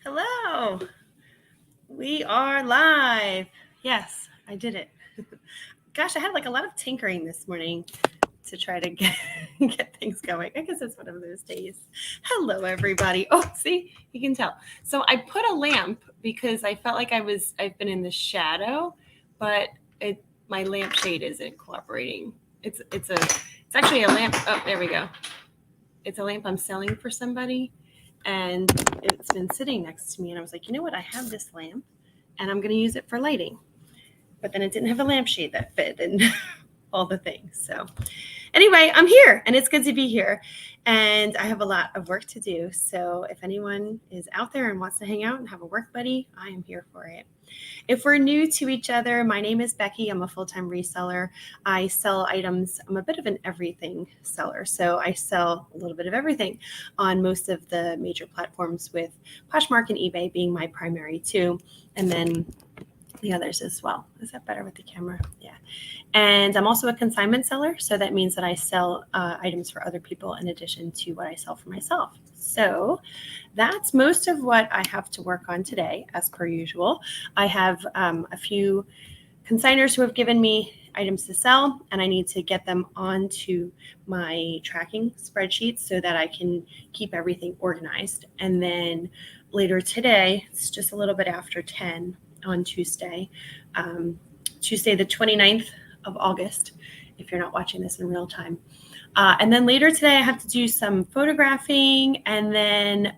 Hello. We are live. Yes, I did it. Gosh, I had like a lot of tinkering this morning to try to get things going. I guess it's one of those days. Hello, everybody. Oh, see, you can tell. So I put a lamp because I felt like I've been in the shadow, but my lampshade isn't cooperating. It's actually a lamp. Oh, there we go. It's a lamp I'm selling for somebody, and it's been sitting next to me. And I was like, you know what? I have this lamp, and I'm going to use it for lighting. But then it didn't have a lampshade that fit, and all the things. So anyway, I'm here, and it's good to be here. And I have a lot of work to do. So if anyone is out there and wants to hang out and have a work buddy, I am here for it. If we're new to each other, my name is Becky. I'm a full-time reseller. I sell items. I'm a bit of an everything seller. So I sell a little bit of everything on most of the major platforms, with Poshmark and eBay being my primary two. And then the others as well. Is that better with the camera? Yeah. And I'm also a consignment seller. So that means that I sell items for other people in addition to what I sell for myself. So that's most of what I have to work on today, as per usual. I have a few consigners who have given me items to sell, and I need to get them onto my tracking spreadsheet so that I can keep everything organized. And then later today, it's just a little bit after 10 on Tuesday, Tuesday the 29th of August, if you're not watching this in real time. And then later today, I have to do some photographing, and then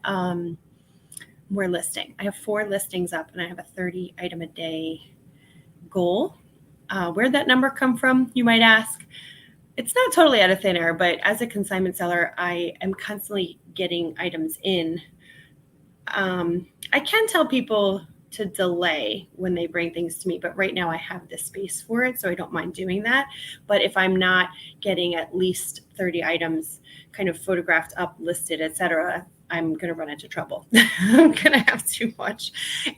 more listing. I have 4 listings up, and I have a 30 item a day goal. Where'd that number come from, you might ask? It's not totally out of thin air, but as a consignment seller, I am constantly getting items in. I can tell people to delay when they bring things to me, but right now I have the space for it, so I don't mind doing that. But if I'm not getting at least 30 items kind of photographed, up, listed, etc., I'm going to run into trouble. I'm going to have too much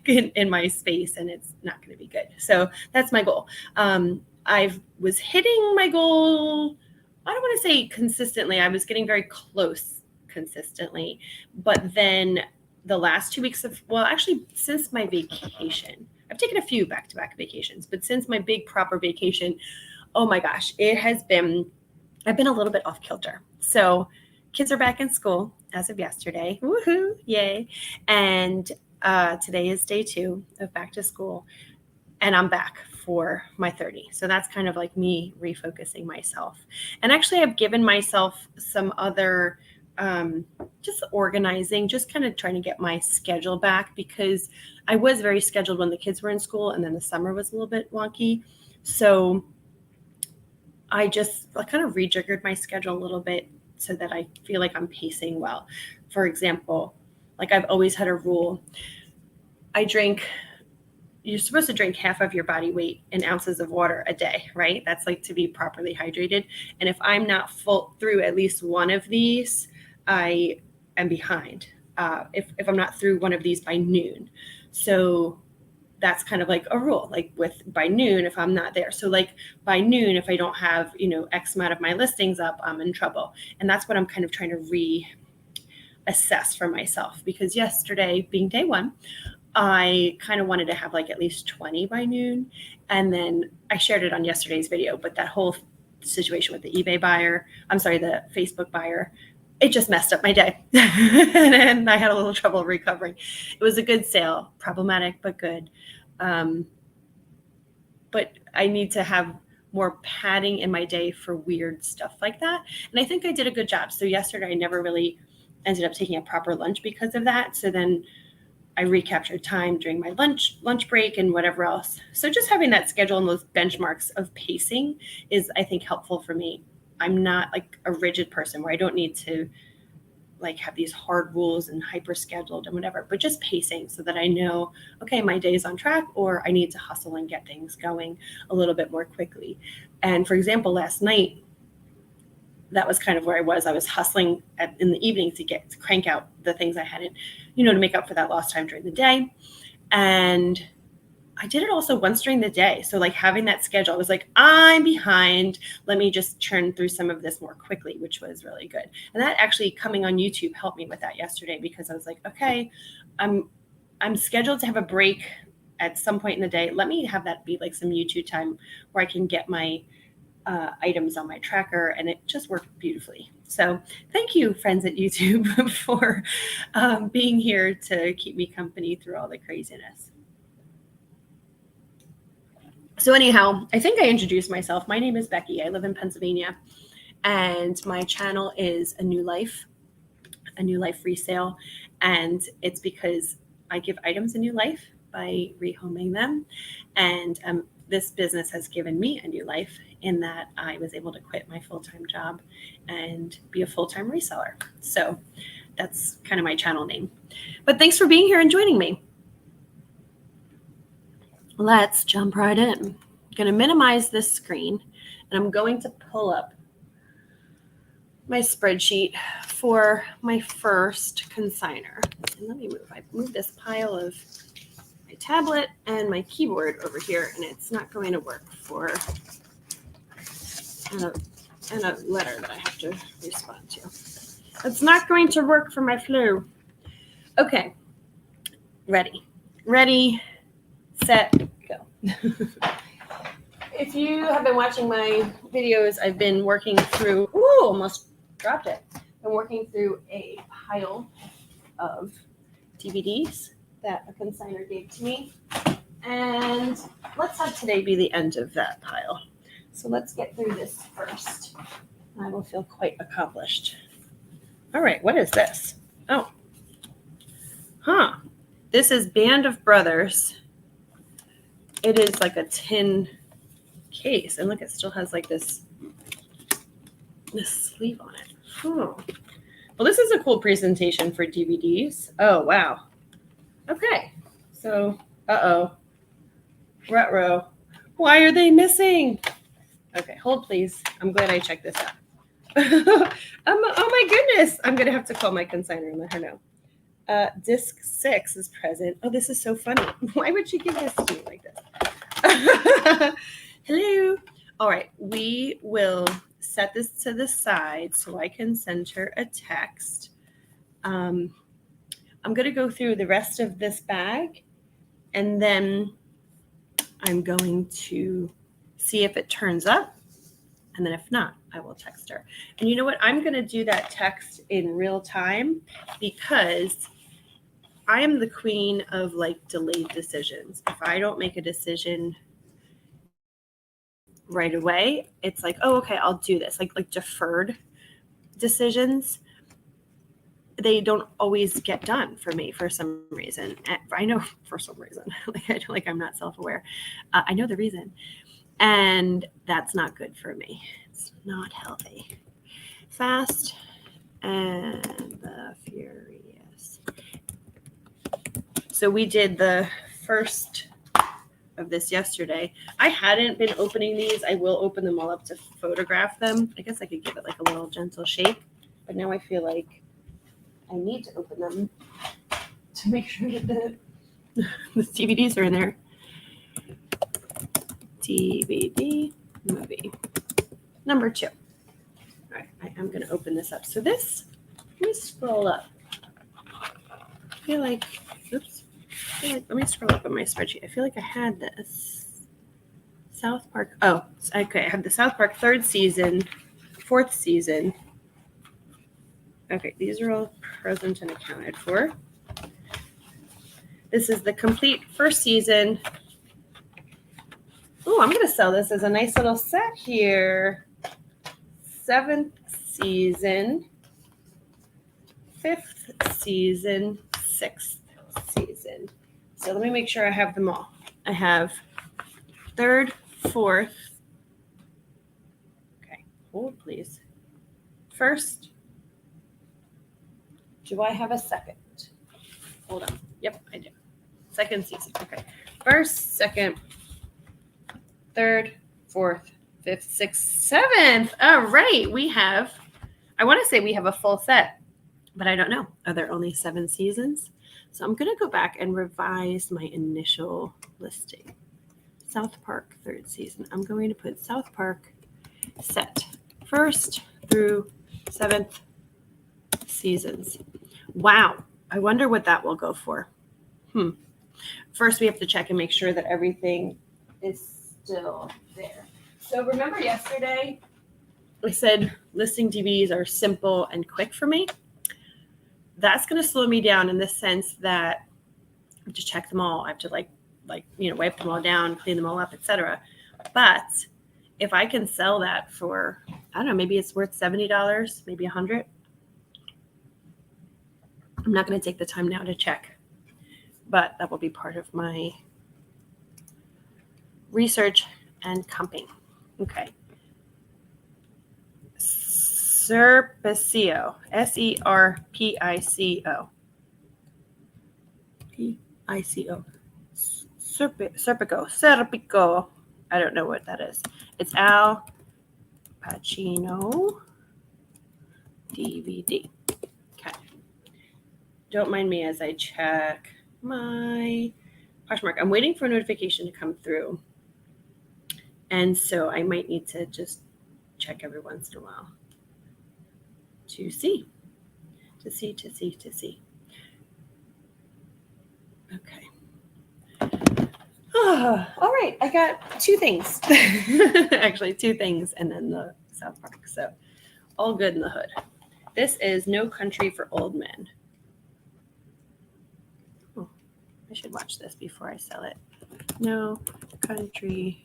in my space, and it's not going to be good. So that's my goal. I was hitting my goal, I don't want to say consistently. I was getting very close consistently, but then the last 2 weeks actually since my vacation, I've taken a few back-to-back vacations, but since my big proper vacation, oh my gosh, I've been a little bit off kilter. So kids are back in school as of yesterday. Woohoo, yay. And today is day 2 of back to school, and I'm back for my 30. So that's kind of like me refocusing myself. And actually I've given myself some other just organizing, just kind of trying to get my schedule back, because I was very scheduled when the kids were in school, and then the summer was a little bit wonky. So I just kind of rejiggered my schedule a little bit so that I feel like I'm pacing well. For example, like I've always had a rule. You're supposed to drink half of your body weight in ounces of water a day, right? That's like to be properly hydrated. And if I'm not full through at least one of these, I am behind. If I'm not through one of these by noon. So that's kind of like a rule, like by noon, if I'm not there. So like by noon, if I don't have, X amount of my listings up, I'm in trouble. And that's what I'm kind of trying to reassess for myself, because yesterday being day 1, I kind of wanted to have like at least 20 by noon. And then I shared it on yesterday's video, but that whole situation with the the Facebook buyer, it just messed up my day. And I had a little trouble recovering. It was a good sale, problematic, but good. But I need to have more padding in my day for weird stuff like that. And I think I did a good job. So yesterday I never really ended up taking a proper lunch because of that. So then I recaptured time during my lunch break and whatever else. So just having that schedule and those benchmarks of pacing is, I think, helpful for me. I'm not like a rigid person where I don't need to like have these hard rules and hyper scheduled and whatever, but just pacing so that I know, okay, my day is on track, or I need to hustle and get things going a little bit more quickly. And for example, last night, that was kind of where I was hustling in the evening to crank out the things I hadn't, to make up for that lost time during the day. And I did it also once during the day. So like having that schedule, I was like, I'm behind. Let me just churn through some of this more quickly, which was really good. And that actually coming on YouTube helped me with that yesterday, because I was like, okay, I'm I'm scheduled to have a break at some point in the day. Let me have that be like some YouTube time where I can get my items on my tracker, and it just worked beautifully. So thank you, friends at YouTube, for being here to keep me company through all the craziness. So anyhow, I think I introduced myself. My name is Becky. I live in Pennsylvania, and my channel is A New Life Resale. And it's because I give items a new life by rehoming them. And this business has given me a new life in that I was able to quit my full-time job and be a full-time reseller. So that's kind of my channel name. But thanks for being here and joining me. Let's jump right in. I'm going to minimize this screen, and I'm going to pull up my spreadsheet for my first consignor. And let me move. I moved this pile of my tablet and my keyboard over here, and it's not going to work for and a letter that I have to respond to. It's not going to work for my flu. Okay. Ready, set, go. If you have been watching my videos, I've been working through, almost dropped it. I'm working through a pile of DVDs that a consignor gave to me. And let's have today be the end of that pile. So let's get through this first. I will feel quite accomplished. All right, what is this? Oh. This is Band of Brothers. It is like a tin case, and look, it still has like this sleeve on it. Well, this is a cool presentation for DVDs. Oh, wow. Okay, so Ruh-roh. Why are they missing? Okay, hold please. I'm glad I checked this out. Oh my goodness, I'm gonna have to call my consignor and let her know. Disc 6 is present. Oh, this is so funny. Why would she give this to me like this? Hello. All right, we will set this to the side so I can send her a text. I'm going to go through the rest of this bag, and then I'm going to see if it turns up, and then if not, I will text her. And you know what? I'm going to do that text in real time because I am the queen of like delayed decisions. If I don't make a decision right away, it's like, oh, okay, I'll do this. Like deferred decisions, they don't always get done for me for some reason. I know for some reason, like I'm not self-aware. I know the reason, and that's not good for me. It's not healthy. Fast and the Furious. So we did the first of this yesterday. I hadn't been opening these. I will open them all up to photograph them. I guess I could give it like a little gentle shake, but now I feel like I need to open them to make sure that the DVDs are in there. DVD movie number 2. All right, I am going to open this up. So this, let me scroll up. I feel like, let me scroll up on my spreadsheet. I feel like I had this. South Park. Oh, okay. I have the South Park 3rd season, 4th season. Okay, these are all present and accounted for. This is the complete 1st season. Oh, I'm going to sell this as a nice little set here. 7th season, 5th season, 6th season. So let me make sure I have them all. I have 3rd, 4th. Okay, hold please. 1st. Do I have a 2nd? Hold on. Yep, I do. 2nd season. Okay. 1st, 2nd, 3rd, 4th, 5th, 6th, 7th. All right. I want to say we have a full set, but I don't know. Are there only 7 seasons? So I'm going to go back and revise my initial listing. South Park 3rd season. I'm going to put South Park set 1st through 7th seasons. Wow. I wonder what that will go for. First, we have to check and make sure that everything is still there. So remember yesterday, I said listing DVDs are simple and quick for me. That's going to slow me down in the sense that I have to check them all. I have to wipe them all down, clean them all up, etc. But if I can sell that for, I don't know, maybe it's worth $70, maybe $100. I'm not going to take the time now to check, but that will be part of my research and comping. Okay. Serpico, Serpico. P-I-C-O. Serpico. I don't know what that is. It's Al Pacino DVD. Okay. Don't mind me as I check my Poshmark. I'm waiting for a notification to come through. And so I might need to just check every once in a while to see. Okay. All right. I got two things. Actually, two things and then the South Park. So all good in the hood. This is No Country for Old Men. Oh, I should watch this before I sell it. No Country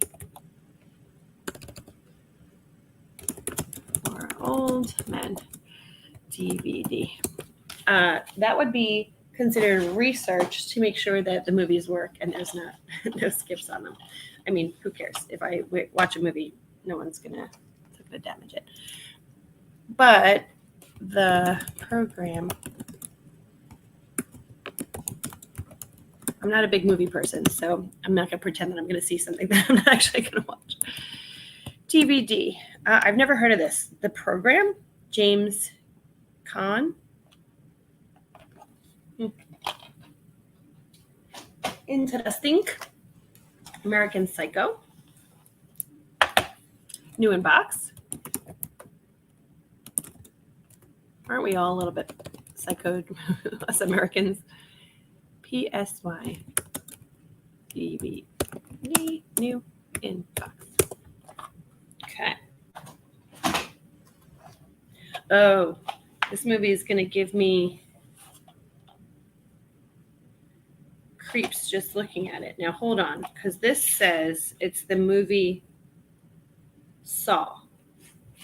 for Old Men DVD. That would be considered research to make sure that the movies work and there's not no skips on them. I mean, who cares? If I watch a movie, no one's gonna damage it. But the program, I'm not a big movie person, so I'm not gonna pretend that I'm gonna see something that I'm not actually gonna watch. DVD. I've never heard of this. The program, James Caan. Interesting. American Psycho. New in box. Aren't we all a little bit psychoed, us Americans? PSY DVD. New in box. Okay. Oh, this movie is going to give me creeps just looking at it. Now, hold on, because this says it's the movie Saw,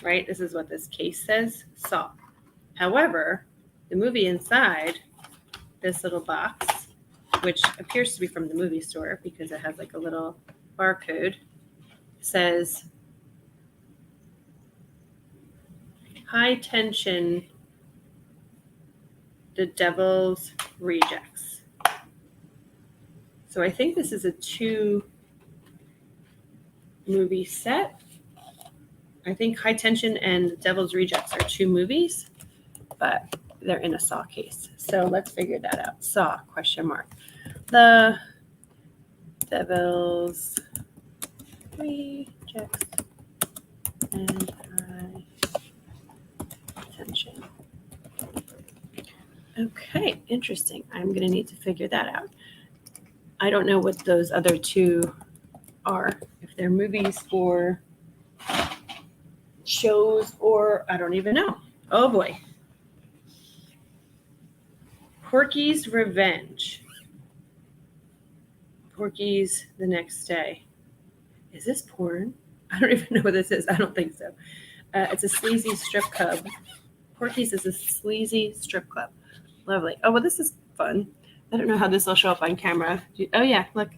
right? This is what this case says, Saw. However, the movie inside this little box, which appears to be from the movie store because it has like a little barcode, says High Tension, The Devil's Rejects. So I think this is a 2-movie set. I think High Tension and The Devil's Rejects are 2 movies, but they're in a Saw case. So let's figure that out. Saw, ? The Devil's Rejects and High Tension. Okay, interesting. I'm going to need to figure that out. I don't know what those other 2 are, if they're movies or shows, or I don't even know. Oh boy. Porky's Revenge. Porky's the Next Day. Is this porn? I don't even know what this is. I don't think so. It's a sleazy strip club. Porky's is a sleazy strip club. Lovely. Oh, well, this is fun. I don't know how this will show up on camera. Oh, yeah, look.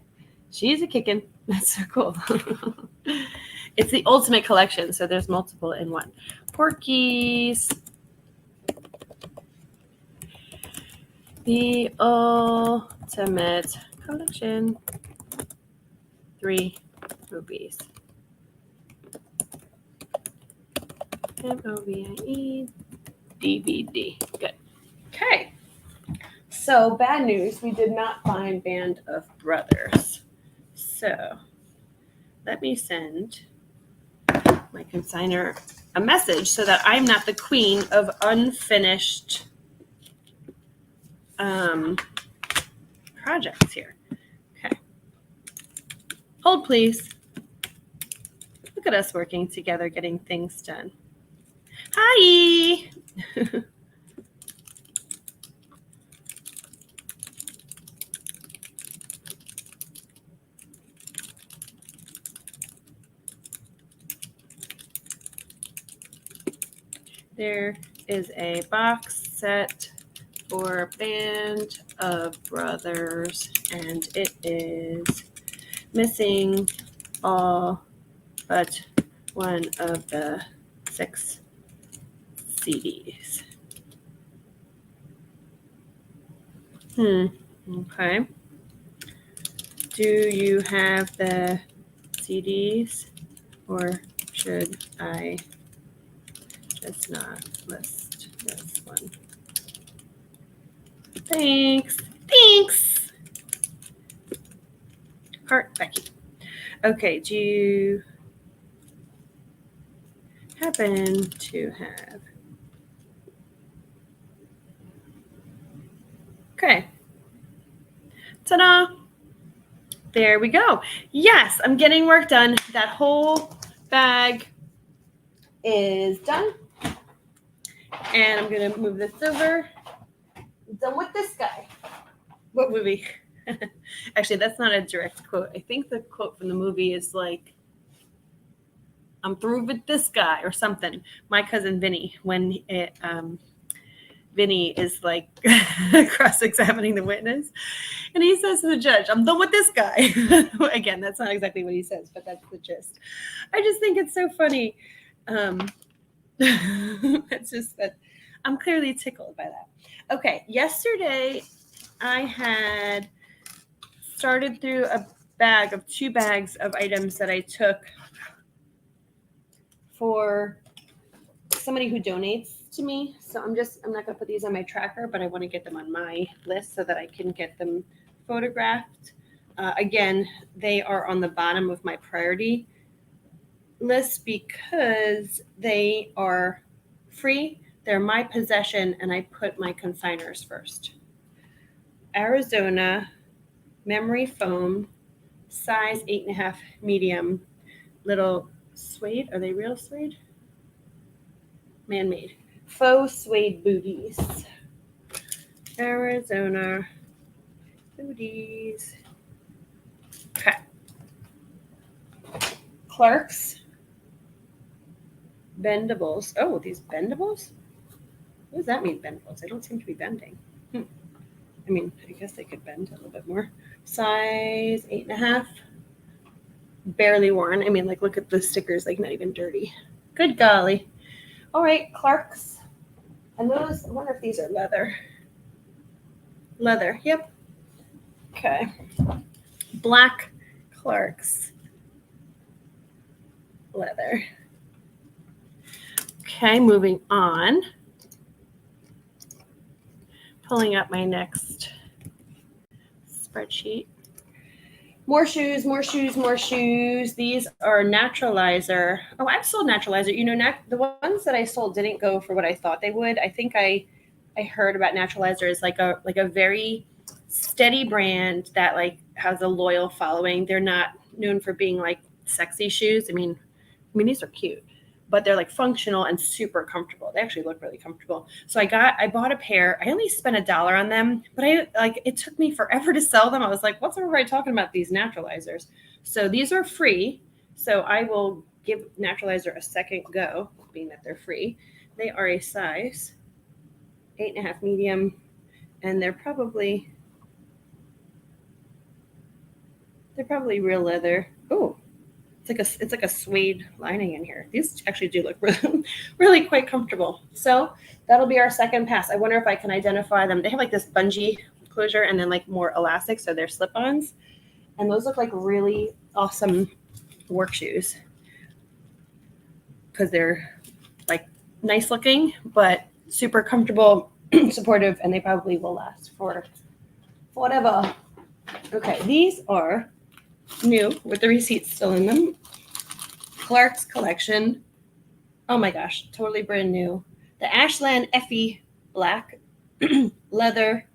She's a kickin'. That's so cool. It's the ultimate collection, so there's multiple in one. Porky's. The ultimate collection. 3 movies. MOVIE DVD. Good. Okay. So bad news, we did not find Band of Brothers. So let me send my consignor a message so that I'm not the queen of unfinished projects here. Okay. Hold, please. Look at us working together, getting things done. Hi. There is a box set for Band of Brothers, and it is missing all but one of the 6 CDs. Okay. Do you have the CDs, or should I just not list this one? Thanks. Heart, Becky. Okay, do you happen to have? Okay. Ta-da! There we go. Yes, I'm getting work done. That whole bag is done. And I'm going to move this over. I'm done with this guy. What movie? Actually, that's not a direct quote. I think the quote from the movie is like, I'm through with this guy or something. My cousin Vinny, when Vinny is like cross-examining the witness, and he says to the judge, I'm done with this guy. Again, that's not exactly what he says, but that's the gist. I just think it's so funny. It's just that I'm clearly tickled by that. Okay, yesterday I had started through a bag of 2 bags of items that I took for somebody who donates to me. So I'm not going to put these on my tracker, but I want to get them on my list so that I can get them photographed. Again, they are on the bottom of my priority list because they are free. They're my possession, and I put my consigners first. Arizona memory foam, size 8.5 medium, little suede. Are they real suede? Man-made. Faux suede booties. Arizona booties. Okay. Clark's bendables. Oh, these bendables? What does that mean, bendables? They don't seem to be bending. I mean, I guess they could bend a little bit more. Size 8.5. Barely worn. I mean, like, look at the stickers, like, not even dirty. Good golly. All right, Clark's. And those, I wonder if these are leather. Leather, yep. Okay. Black Clark's. Leather. Okay, moving on. Pulling up my next spreadsheet. More shoes. These are Naturalizer. Oh, I've sold Naturalizer. You know, the ones that I sold didn't go for what I thought they would. I think I heard about Naturalizer as like a very steady brand that like has a loyal following. They're not known for being like sexy shoes. I mean these are cute, but they're like functional and super comfortable. They actually look really comfortable. So I bought a pair. I only spent $1 on them, but it took me forever to sell them. I was like, what's everybody talking about these Naturalizers? So these are free. So I will give Naturalizer a second go, being that they're free. They are a size 8.5 medium, and they're probably real leather. Oh, it's like a suede lining in here. These actually do look really, really quite comfortable. So that'll be our second pass. I wonder if I can identify them. They have like this bungee closure and then like more elastic, so they're slip-ons. And those look like really awesome work shoes because they're like nice looking, but super comfortable, supportive, and they probably will last for whatever. Okay, these are new with the receipts still in them. Clark's collection. Oh my gosh, totally brand new. The Ashland Effie black leather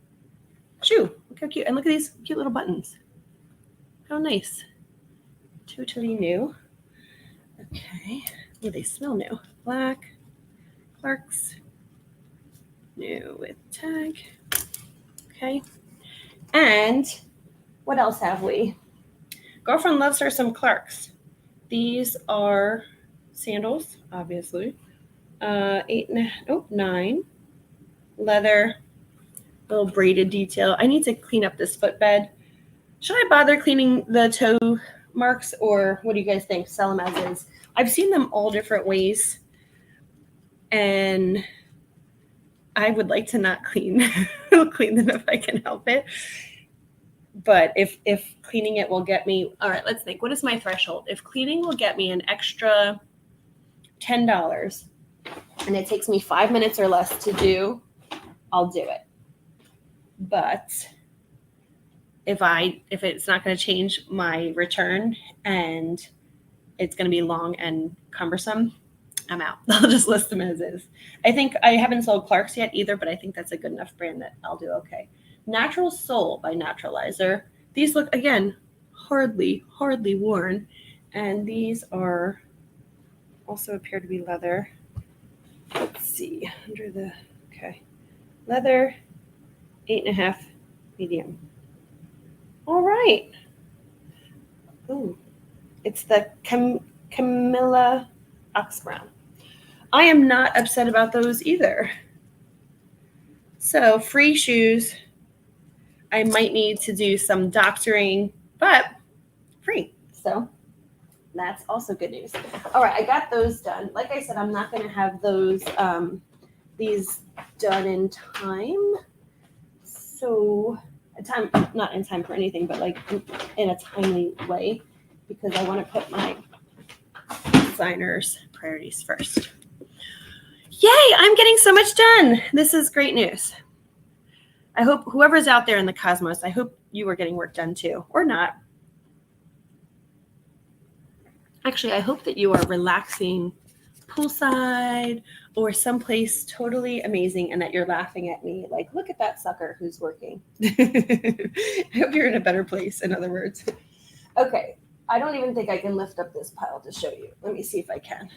shoe. Look how cute. And look at these cute little buttons. How nice. Totally new. Okay. Oh, they smell new. Black. Clarks. New with tag. Okay. And what else have we? Girlfriend loves her some Clarks. These are sandals, obviously. 9. Leather. Little braided detail. I need to clean up this footbed. Should I bother cleaning the toe marks, or what do you guys think? Sell them as is. I've seen them all different ways, and I would like to not clean them if I can help it. But if cleaning it will get me, all right, let's think. What is my threshold? If cleaning will get me an extra $10 and it takes me 5 minutes or less to do, I'll do it. But if it's not going to change my return and it's going to be long and cumbersome, I'm out. I'll just list them as is. I think I haven't sold Clarks yet either, but I think that's a good enough brand that I'll do okay. Natural Soul by Naturalizer. These look, again, hardly worn. And these are also appear to be leather. Let's see, okay. Leather, 8.5, medium. All right. Ooh, it's the Camilla Ox Brown. I am not upset about those either. So free shoes. I might need to do some doctoring, but free. So that's also good news. All right, I got those done. Like I said, I'm not going to have these done in time. So not in time for anything, but like in a timely way, because I want to put my designers' priorities first. Yay, I'm getting so much done. This is great news. I hope whoever's out there in the cosmos, I hope you are getting work done too, or not. Actually, I hope that you are relaxing poolside or someplace totally amazing and that you're laughing at me like, look at that sucker who's working. I hope you're in a better place, in other words. Okay, I don't even think I can lift up this pile to show you. Let me see if I can.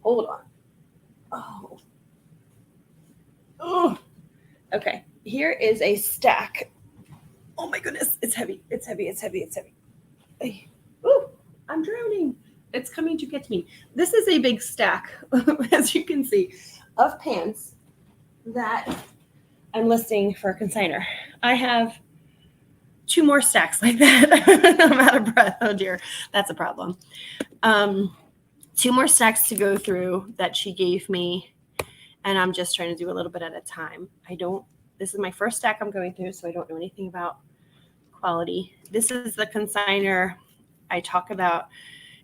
Hold on. Oh. Okay, here is a stack. Oh my goodness, it's heavy. Ooh, I'm drowning. It's coming to get me. This is a big stack, as you can see, of pants that I'm listing for a consignor. I have 2 more stacks like that. I'm out of breath. Oh dear, that's a problem. 2 more stacks to go through that she gave me, and I'm just trying to do a little bit at a time. This is my first stack I'm going through, so I don't know anything about quality. This is the consignor I talk about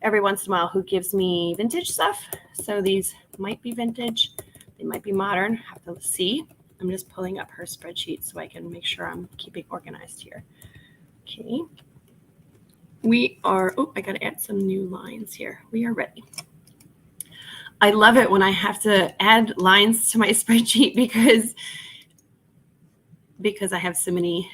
every once in a while who gives me vintage stuff. So these might be vintage. They might be modern. Have to see. I'm just pulling up her spreadsheet so I can make sure I'm keeping organized here. Okay. I got to add some new lines here. We are ready. I love it when I have to add lines to my spreadsheet because I have so many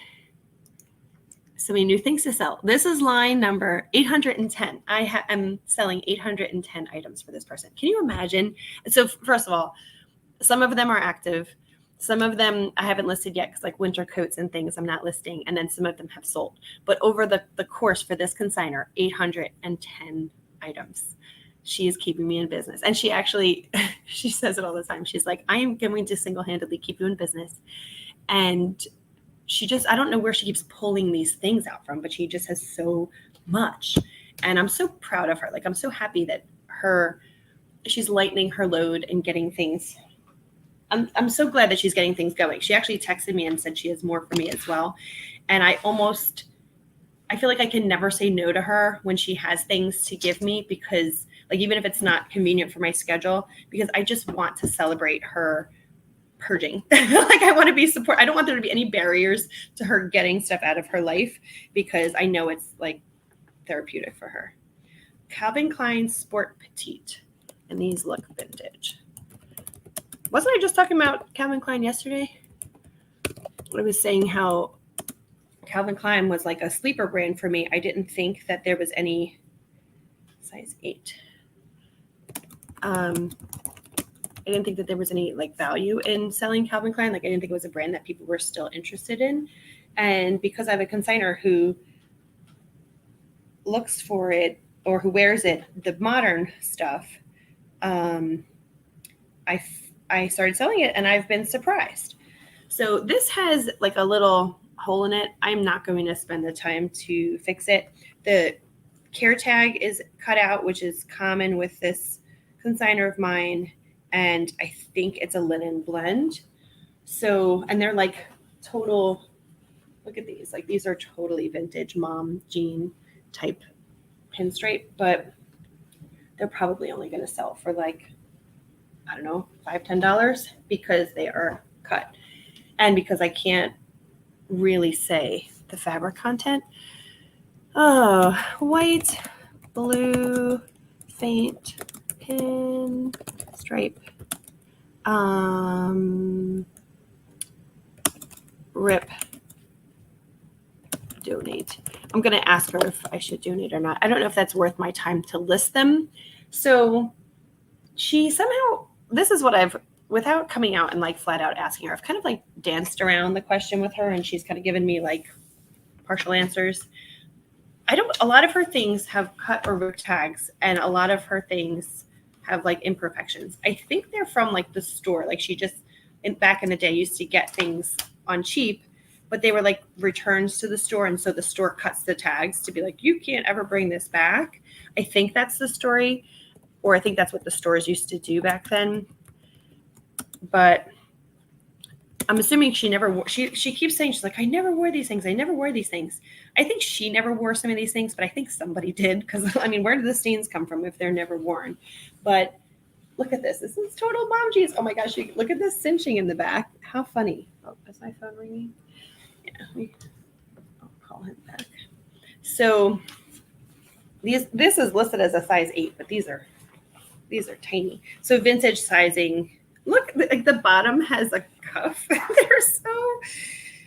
new things to sell. This is line number 810. I am selling 810 items for this person. Can you imagine? So first of all, some of them are active. Some of them I haven't listed yet because like winter coats and things I'm not listing. And then some of them have sold. But over the course for this consignor, 810 items. She is keeping me in business. And she says it all the time. She's like, I am going to single-handedly keep you in business. And I don't know where she keeps pulling these things out from, but she just has so much. And I'm so proud of her. Like, I'm so happy that she's lightening her load and getting things. I'm so glad that she's getting things going. She actually texted me and said she has more for me as well. And I feel like I can never say no to her when she has things to give me, because like, even if it's not convenient for my schedule, because I just want to celebrate her purging. Like, I want to be support. I don't want there to be any barriers to her getting stuff out of her life, because I know it's like therapeutic for her. Calvin Klein Sport Petite. And these look vintage. Wasn't I just talking about Calvin Klein yesterday? I was saying how Calvin Klein was like a sleeper brand for me. I didn't think that there was any size 8. I didn't think that there was any like value in selling Calvin Klein. Like I didn't think it was a brand that people were still interested in. And because I have a consignor who looks for it or who wears it, the modern stuff, I started selling it and I've been surprised. So this has like a little hole in it. I'm not going to spend the time to fix it. The care tag is cut out, which is common with this consignor of mine. And I think it's a linen blend. So, and they're like total, look at these. Like these are totally vintage mom jean type pinstripe, but they're probably only going to sell for like, I don't know, $5-10 because they are cut. And because I can't really say the fabric content. Oh, white, blue, faint, pin, stripe, rip, donate. I'm going to ask her if I should donate or not. I don't know if that's worth my time to list them. So she somehow, this is what I've, without coming out and like flat out asking her, I've kind of like danced around the question with her and she's kind of given me like partial answers. A lot of her things have cut or ripped tags and a lot of her things have like imperfections. I think they're from like the store. Like she just, back in the day, used to get things on cheap, but they were like returns to the store. And so the store cuts the tags to be like, you can't ever bring this back. I think that's the story, or I think that's what the stores used to do back then. But I'm assuming she never wore, she keeps saying, she's like, I never wore these things. I never wore these things. I think she never wore some of these things, but I think somebody did. Because I mean, where do the stains come from if they're never worn? But look at this. This is total mom jeans. Oh my gosh. Look at this cinching in the back. How funny. Oh, is my phone ringing? Yeah. I'll call him back. So this is listed as a size 8, but these are tiny. So vintage sizing. Look, like the bottom has a cuff. They're so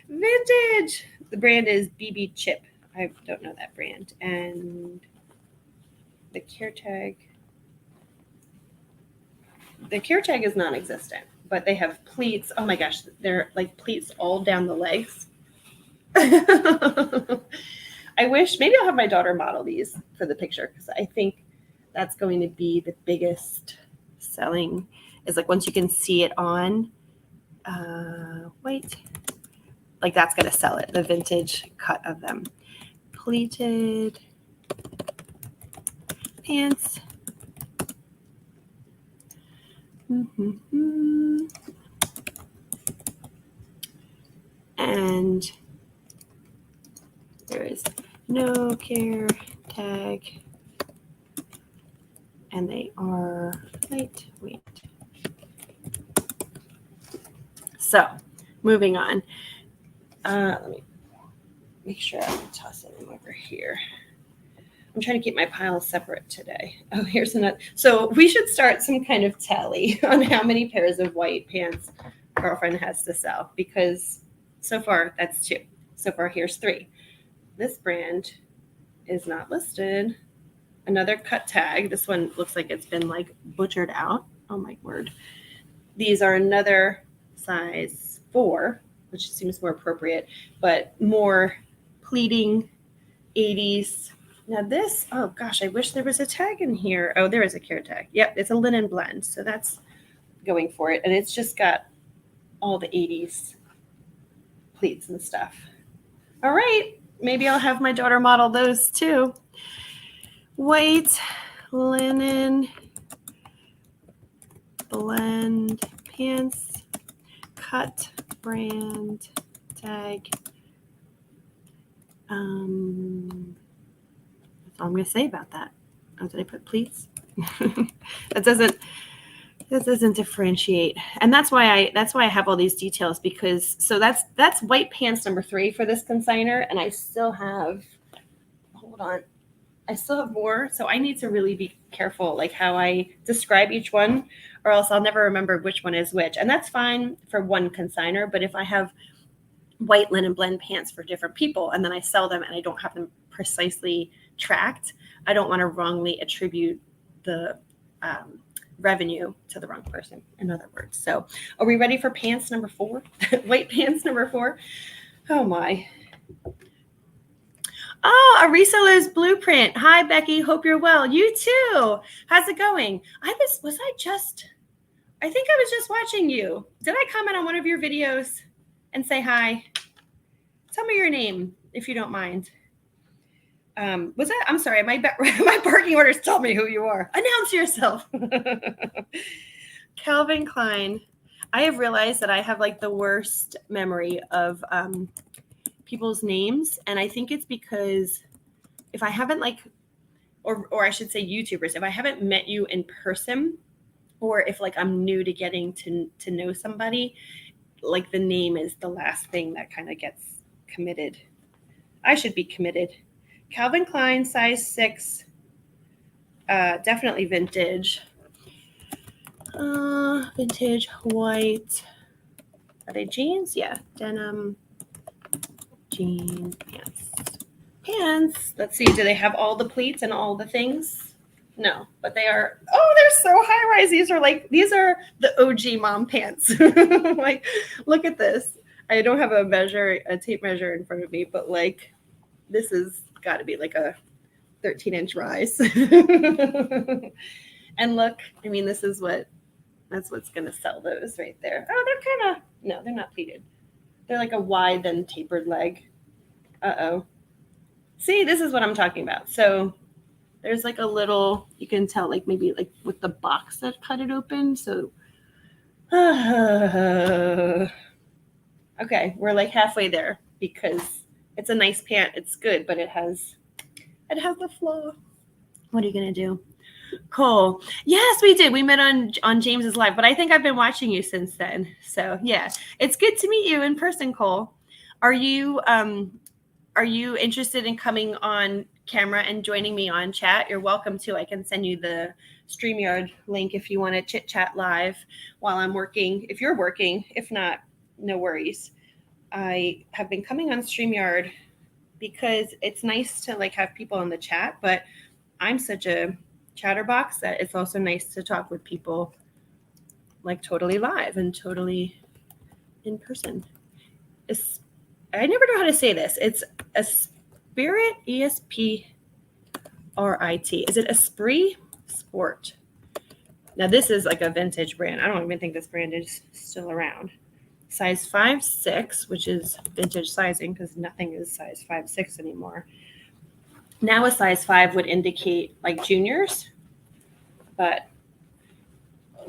vintage. The brand is BB Chip. I don't know that brand. And the care tag is non-existent, but they have pleats. Oh my gosh, they're like pleats all down the legs. I wish, maybe I'll have my daughter model these for the picture because I think that's going to be the biggest selling, is like once you can see it on white, like that's going to sell it, the vintage cut of them. Pleated pants. And there is no care tag. And they are lightweight. So, moving on. Let me make sure I'm tossing them over here. I'm trying to keep my piles separate today. Oh, here's another. So we should start some kind of tally on how many pairs of white pants girlfriend has to sell, because so far that's 2. So far here's 3. This brand is not listed. Another cut tag. This one looks like it's been like butchered out. Oh my word. These are another size 4, which seems more appropriate, but more pleating 80s. Now this, oh gosh, I wish there was a tag in here. Oh, there is a care tag. Yep, it's a linen blend. So that's going for it. And it's just got all the 80s pleats and stuff. All right, maybe I'll have my daughter model those too. White linen blend pants, cut brand tag. That's all I'm going to say about that. Oh, did I put pleats? That doesn't differentiate, and that's why I have all these details, because so that's white pants number 3 for this consignor, and I still have, hold on, I still have more, so I need to really be careful like how I describe each one, or else I'll never remember which one is which. And that's fine for one consignor, but if I have white linen blend pants for different people, and then I sell them and I don't have them precisely tracked. I don't want to wrongly attribute the revenue to the wrong person, in other words. So are we ready for pants number 4? White pants number 4. Oh my. Oh, a reseller's blueprint. Hi, Becky. Hope you're well. You too. How's it going? I think I was just watching you. Did I comment on one of your videos and say hi? Tell me your name, if you don't mind. Was that? I'm sorry. My parking orders tell me who you are. Announce yourself. Calvin Klein. I have realized that I have like the worst memory of people's names, and I think it's because if I haven't or I should say YouTubers, if I haven't met you in person, or if like I'm new to getting to know somebody, like the name is the last thing that kind of gets committed. I should be committed. Calvin Klein, size 6, definitely vintage. Vintage white. Are they jeans? Yeah, denim, jeans, pants. Let's see. Do they have all the pleats and all the things? No, but they are. Oh, they're so high rise. These are the OG mom pants. Like, look at this. I don't have a tape measure in front of me, but like, this has got to be like a 13-inch rise. And look, I mean, that's what's going to sell those right there. Oh, they're not pleated. They're like a wide then tapered leg. Uh-oh. See, this is what I'm talking about. So there's like a little, you can tell like maybe like with the box that cut it open. So, okay, we're like halfway there because it's a nice pant. It's good, but it has the flaw. What are you going to do? Cole. Yes, we did. We met on James's live, but I think I've been watching you since then. So yeah, it's good to meet you in person, Cole. Are you interested in coming on camera and joining me on chat? You're welcome to. I can send you the StreamYard link if you want to chit chat live while I'm working. If you're working, if not, no worries. I have been coming on StreamYard because it's nice to like have people in the chat, but I'm such a chatterbox that it's also nice to talk with people like totally live and totally in person. I never know how to say this. It's Esprit, ESPRIT. Is it Esprit Sport? Now this is like a vintage brand. I don't even think this brand is still around. Size 5'6", which is vintage sizing because nothing is size 5'6" anymore. Now a size 5 would indicate like juniors, but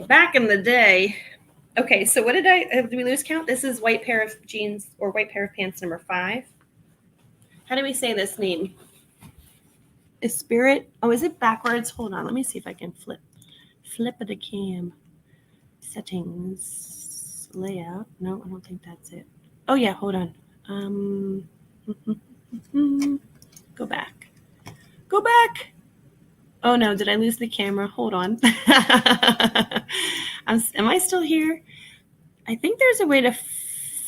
back in the day, okay, so what did we lose count? This is white pair of jeans or white pair of pants number 5. How do we say this name? Esprit. Oh, is it backwards? Hold on, let me see if I can flip the cam. Settings, layout. No, I don't think that's it. Oh yeah, hold on. Go back. Oh no, did I lose the camera? Hold on. Am I still here? I think there's a way to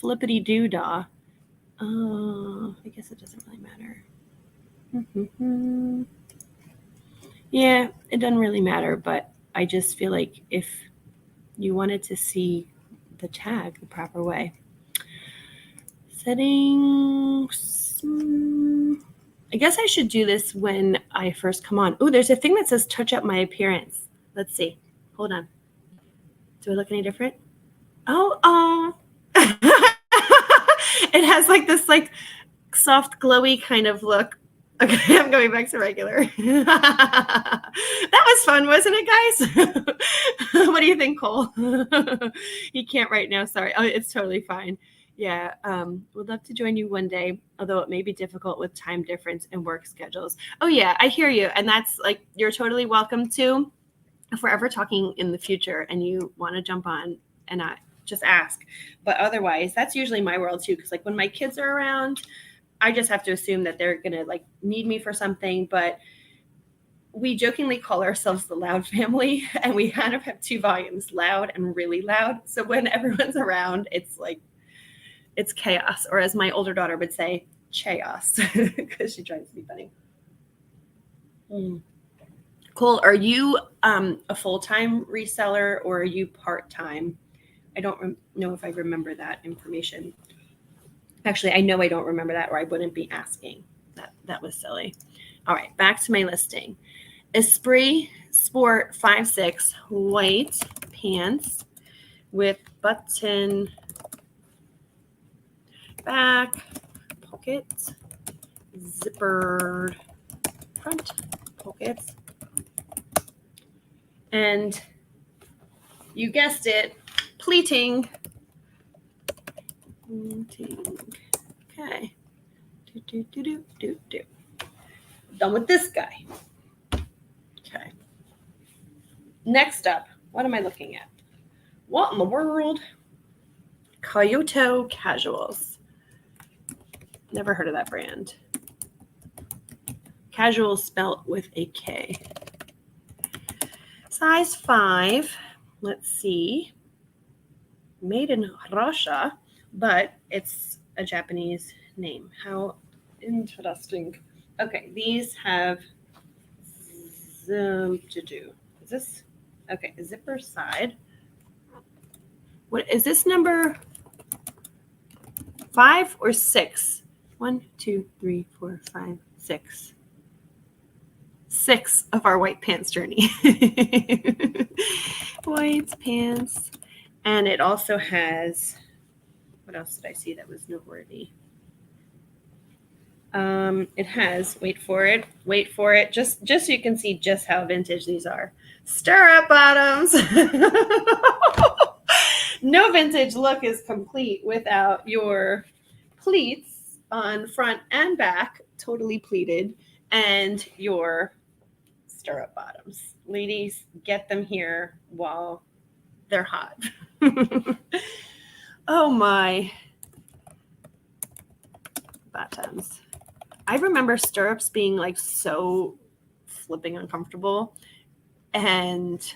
flippity-doo-dah. I guess it doesn't really matter. Yeah, it doesn't really matter, but I just feel like if you wanted to see the tag the proper way. Settings. I guess I should do this when I first come on. Oh, there's a thing that says touch up my appearance. Let's see. Hold on. Do I look any different? Oh. It has like this like soft glowy kind of look. Okay, I'm going back to regular. That was fun, wasn't it, guys? What do you think, Cole? He can't right now. Sorry. Oh, it's totally fine. Yeah, would love to join you one day, although it may be difficult with time difference and work schedules. Oh yeah, I hear you. And that's like, you're totally welcome to. If we're ever talking in the future and you want to jump on and not just ask. But otherwise, that's usually my world too. Because like when my kids are around, I just have to assume that they're going to like need me for something. But we jokingly call ourselves the loud family. And we kind of have 2 volumes, loud and really loud. So when everyone's around, it's like, It's chaos, or as my older daughter would say, chaos, because she tries to be funny. Cool. Are you a full-time reseller or are you part-time? I don't know if I remember that information. Actually, I know I don't remember that, or I wouldn't be asking. That was silly. All right, back to my listing. Esprit Sport 5'6" white pants with button back, pockets, zippered front pockets. And you guessed it, pleating. Okay. Done with this guy. Okay. Next up, what am I looking at? What in the world? Kyoto Casuals. Never heard of that brand. Casual spelt with a K. Size 5. Let's see. Made in Russia, but it's a Japanese name. How interesting. Okay, these have is this? Okay, zipper side. What is this, number 5 or 6? 1, 2, 3, 4, 5, 6. 6 of our white pants journey. White pants. And it also has, what else did I see that was noteworthy? It has, wait for it, just so you can see just how vintage these are. Stirrup bottoms. No vintage look is complete without your pleats on front and back, totally pleated, and your stirrup bottoms. Ladies, get them here while they're hot. Oh my. Bottoms. I remember stirrups being like so flipping uncomfortable, and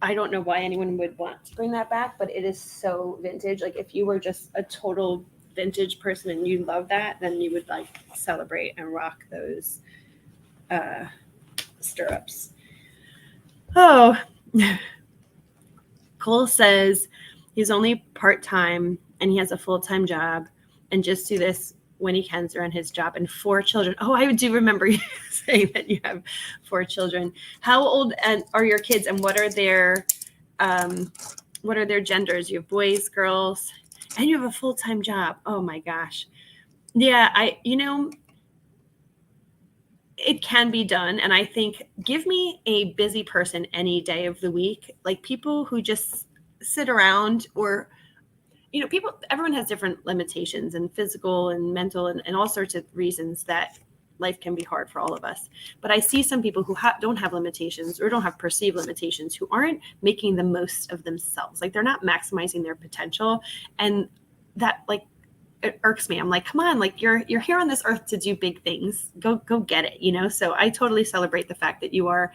I don't know why anyone would want to bring that back, but it is so vintage. Like if you were just a total vintage person and you love that, then you would like celebrate and rock those stirrups. Oh, Cole says he's only part-time and he has a full-time job and just do this when he can around his job, and 4 children. Oh, I do remember you saying that you have 4 children. How old are your kids, and what are their genders? You have boys, girls, and you have a full-time job. Oh my gosh. Yeah, it can be done. And I think give me a busy person any day of the week, like people who just sit around, or everyone has different limitations and physical and mental and all sorts of reasons that life can be hard for all of us. But I see some people who don't have limitations or don't have perceived limitations, who aren't making the most of themselves. Like they're not maximizing their potential. And that it irks me. I'm like, come on, like you're here on this earth to do big things. Go get it, So I totally celebrate the fact that you are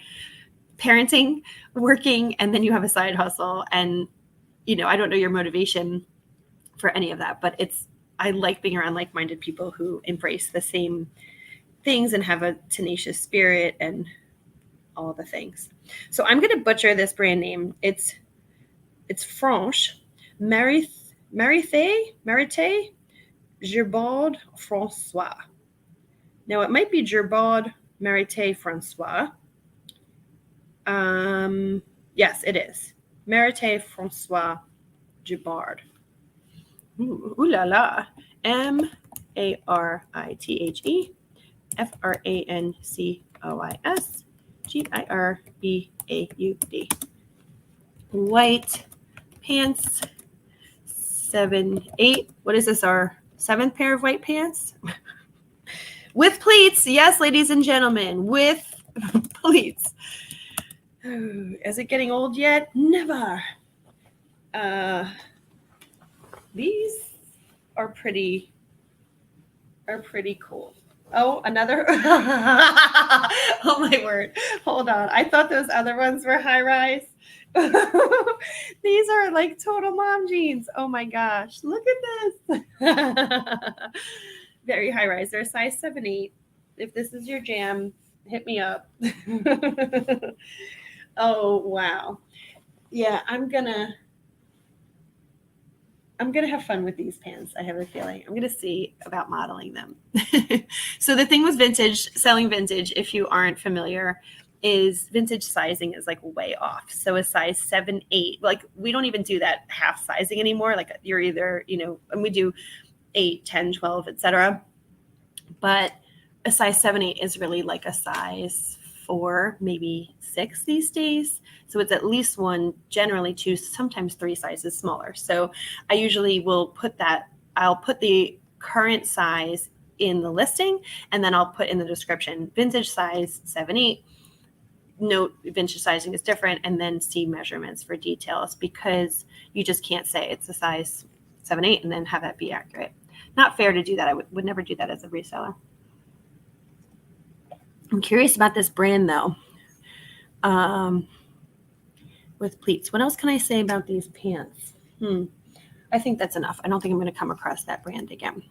parenting, working, and then you have a side hustle. And, I don't know your motivation for any of that, but I like being around like-minded people who embrace the same things and have a tenacious spirit and all the things. So I'm going to butcher this brand name. It's Franche, Marité, Gerbaud François. Now it might be Gerbaud Marité François. Yes, it is. Marité François Gerbaud. Ooh la la. MARITHE FRANCOIS GIRBAUD. White pants. 7, 8. What is this? Our 7th pair of white pants? With pleats. Yes, ladies and gentlemen, with pleats. Is it getting old yet? Never. These are pretty cool. Oh, another. Oh my word. Hold on. I thought those other ones were high rise. These are like total mom jeans. Oh my gosh. Look at this. Very high rise. They're a size 7-8. If this is your jam, hit me up. Oh, wow. Yeah, I'm gonna have fun with these pants. I have a feeling. I'm gonna see about modeling them. So the thing with vintage, selling vintage, if you aren't familiar, is vintage sizing is like way off. So a size 7-8, like we don't even do that half sizing anymore. Like you're either, and we do 8, 10, 12, etc. But a size 7-8 is really like a size 4, maybe 6 these days. So it's at least one, generally 2, sometimes 3 sizes smaller. So I usually will I'll put the current size in the listing, and then I'll put in the description, vintage size 7-8. Note vintage sizing is different, and then see measurements for details, because you just can't say it's a size 7-8 and then have that be accurate. Not fair to do that. I would never do that as a reseller. I'm curious about this brand though. With pleats. What else can I say about these pants? I think that's enough. I don't think I'm going to come across that brand again.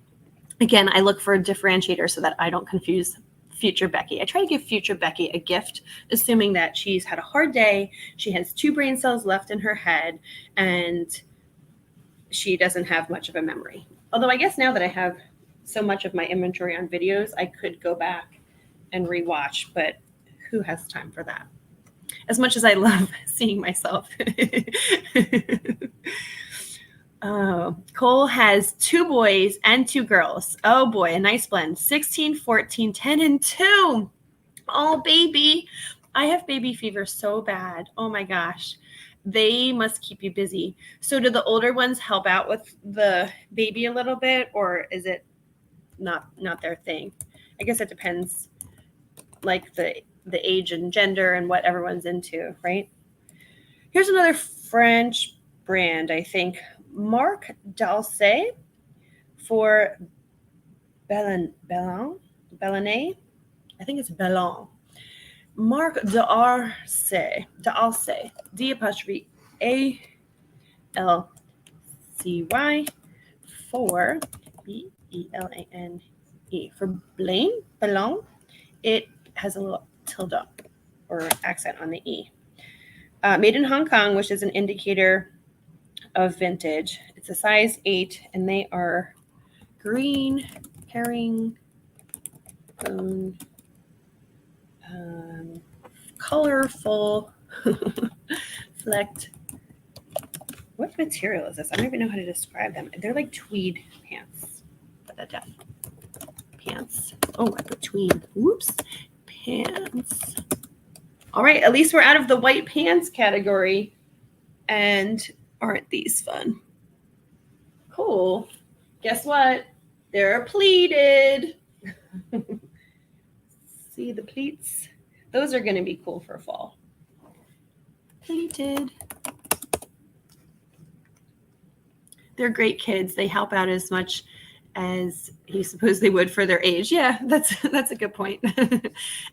Again, I look for a differentiator so that I don't confuse future Becky. I try to give future Becky a gift, assuming that she's had a hard day, she has 2 brain cells left in her head, and she doesn't have much of a memory. Although I guess now that I have so much of my inventory on videos, I could go back and rewatch, but who has time for that? As much as I love seeing myself. Cole has 2 boys and 2 girls. Oh boy, a nice blend. 16, 14, 10, and 2. Oh, baby. I have baby fever so bad. Oh my gosh. They must keep you busy. So do the older ones help out with the baby a little bit, or is it not their thing? I guess it depends, like the age and gender and what everyone's into, right? Here's another French brand, I think. Marc Dalcé for Bellane. I think it's Bellon. Marc Dalcé, D''A''L''C''Y for BELANE for Bellon. It has a little tilde or accent on the E. Made in Hong Kong, which is an indicator of vintage. It's a size 8, and they are green herring bone, colorful flecked. What material is this? I don't even know how to describe them. They're like tweed pants. Put that down. Pants. Oh, I put tweed. Whoops. Pants. All right, at least we're out of the white pants category. And aren't these fun? Cool. Guess what? They're pleated. See the pleats? Those are going to be cool for fall. Pleated. They're great kids. They help out as much as you suppose they would for their age. Yeah, that's a good point.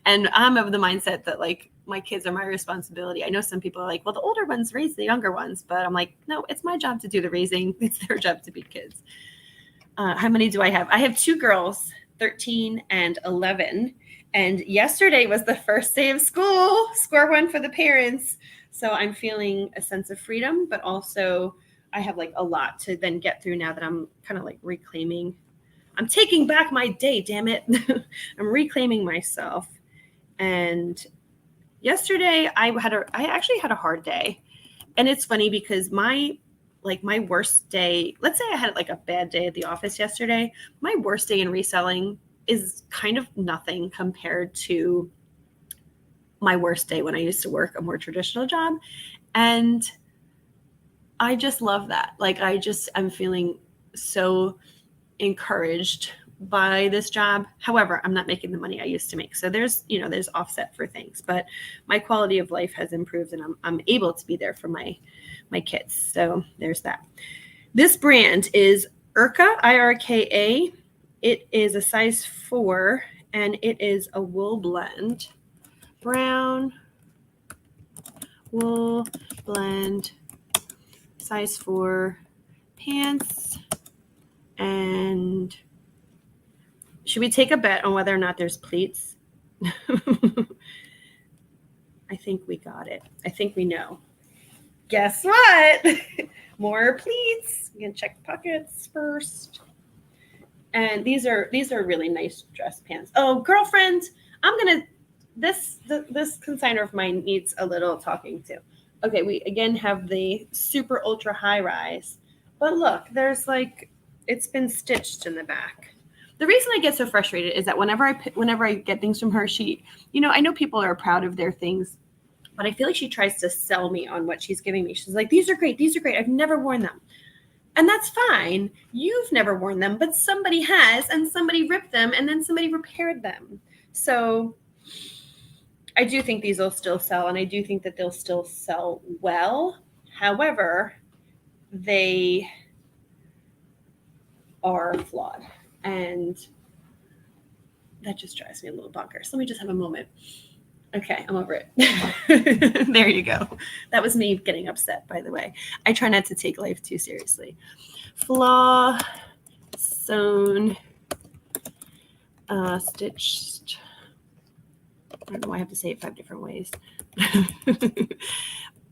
And I'm of the mindset that like my kids are my responsibility. I know some people are like, well, the older ones raise the younger ones, but I'm like, no, it's my job to do the raising. It's their job to be kids. How many do I have? I have 2 girls, 13 and 11. And yesterday was the first day of school, square one for the parents. So I'm feeling a sense of freedom, but also I have like a lot to then get through now that I'm kind of like reclaiming. I'm taking back my day, damn it. I'm reclaiming myself. And yesterday I actually had a hard day. And it's funny because my worst day, let's say I had like a bad day at the office yesterday, my worst day in reselling is kind of nothing compared to my worst day when I used to work a more traditional job. And I just love that. Like, I'm feeling so encouraged by this job. However, I'm not making the money I used to make. So there's offset for things, but my quality of life has improved and I'm able to be there for my kids. So there's that. This brand is Irka, IRKA. It is a size 4 and it is a wool blend. Brown, wool blend size 4 pants. And should we take a bet on whether or not there's pleats? I think we got it. I think we know. Guess what? More pleats. I'm gonna check the pockets first. And these are really nice dress pants. Oh, girlfriend, this consignor of mine needs a little talking to. Okay, we again have the super ultra high rise, but look, there's like it's been stitched in the back. The reason I get so frustrated is that whenever I get things from her, she, I know people are proud of their things, but I feel like she tries to sell me on what she's giving me. She's like, these are great. I've never worn them. And that's fine. You've never worn them, but somebody has, and somebody ripped them, and then somebody repaired them. So I do think these will still sell, and I do think that they'll still sell well. However, they are flawed, and that just drives me a little bonkers. Let me just have a moment. Okay, I'm over it. There you go. That was me getting upset, by the way. I try not to take life too seriously. Flaw, sewn, stitched. I don't know why I have to say it 5 different ways.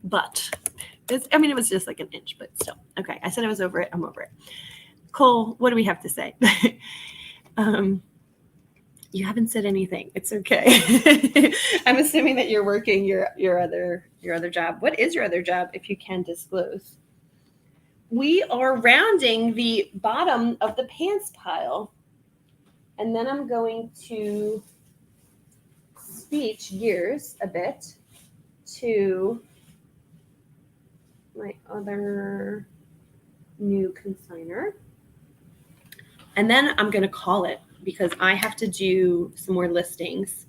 But, it was just like an inch, but still. Okay, I said I was over it. I'm over it. Cole, what do we have to say? You haven't said anything. It's okay. I'm assuming that you're working your other job. What is your other job, if you can disclose? We are rounding the bottom of the pants pile. And then I'm going to switch gears a bit to my other new consignor. And then I'm going to call it, because I have to do some more listings.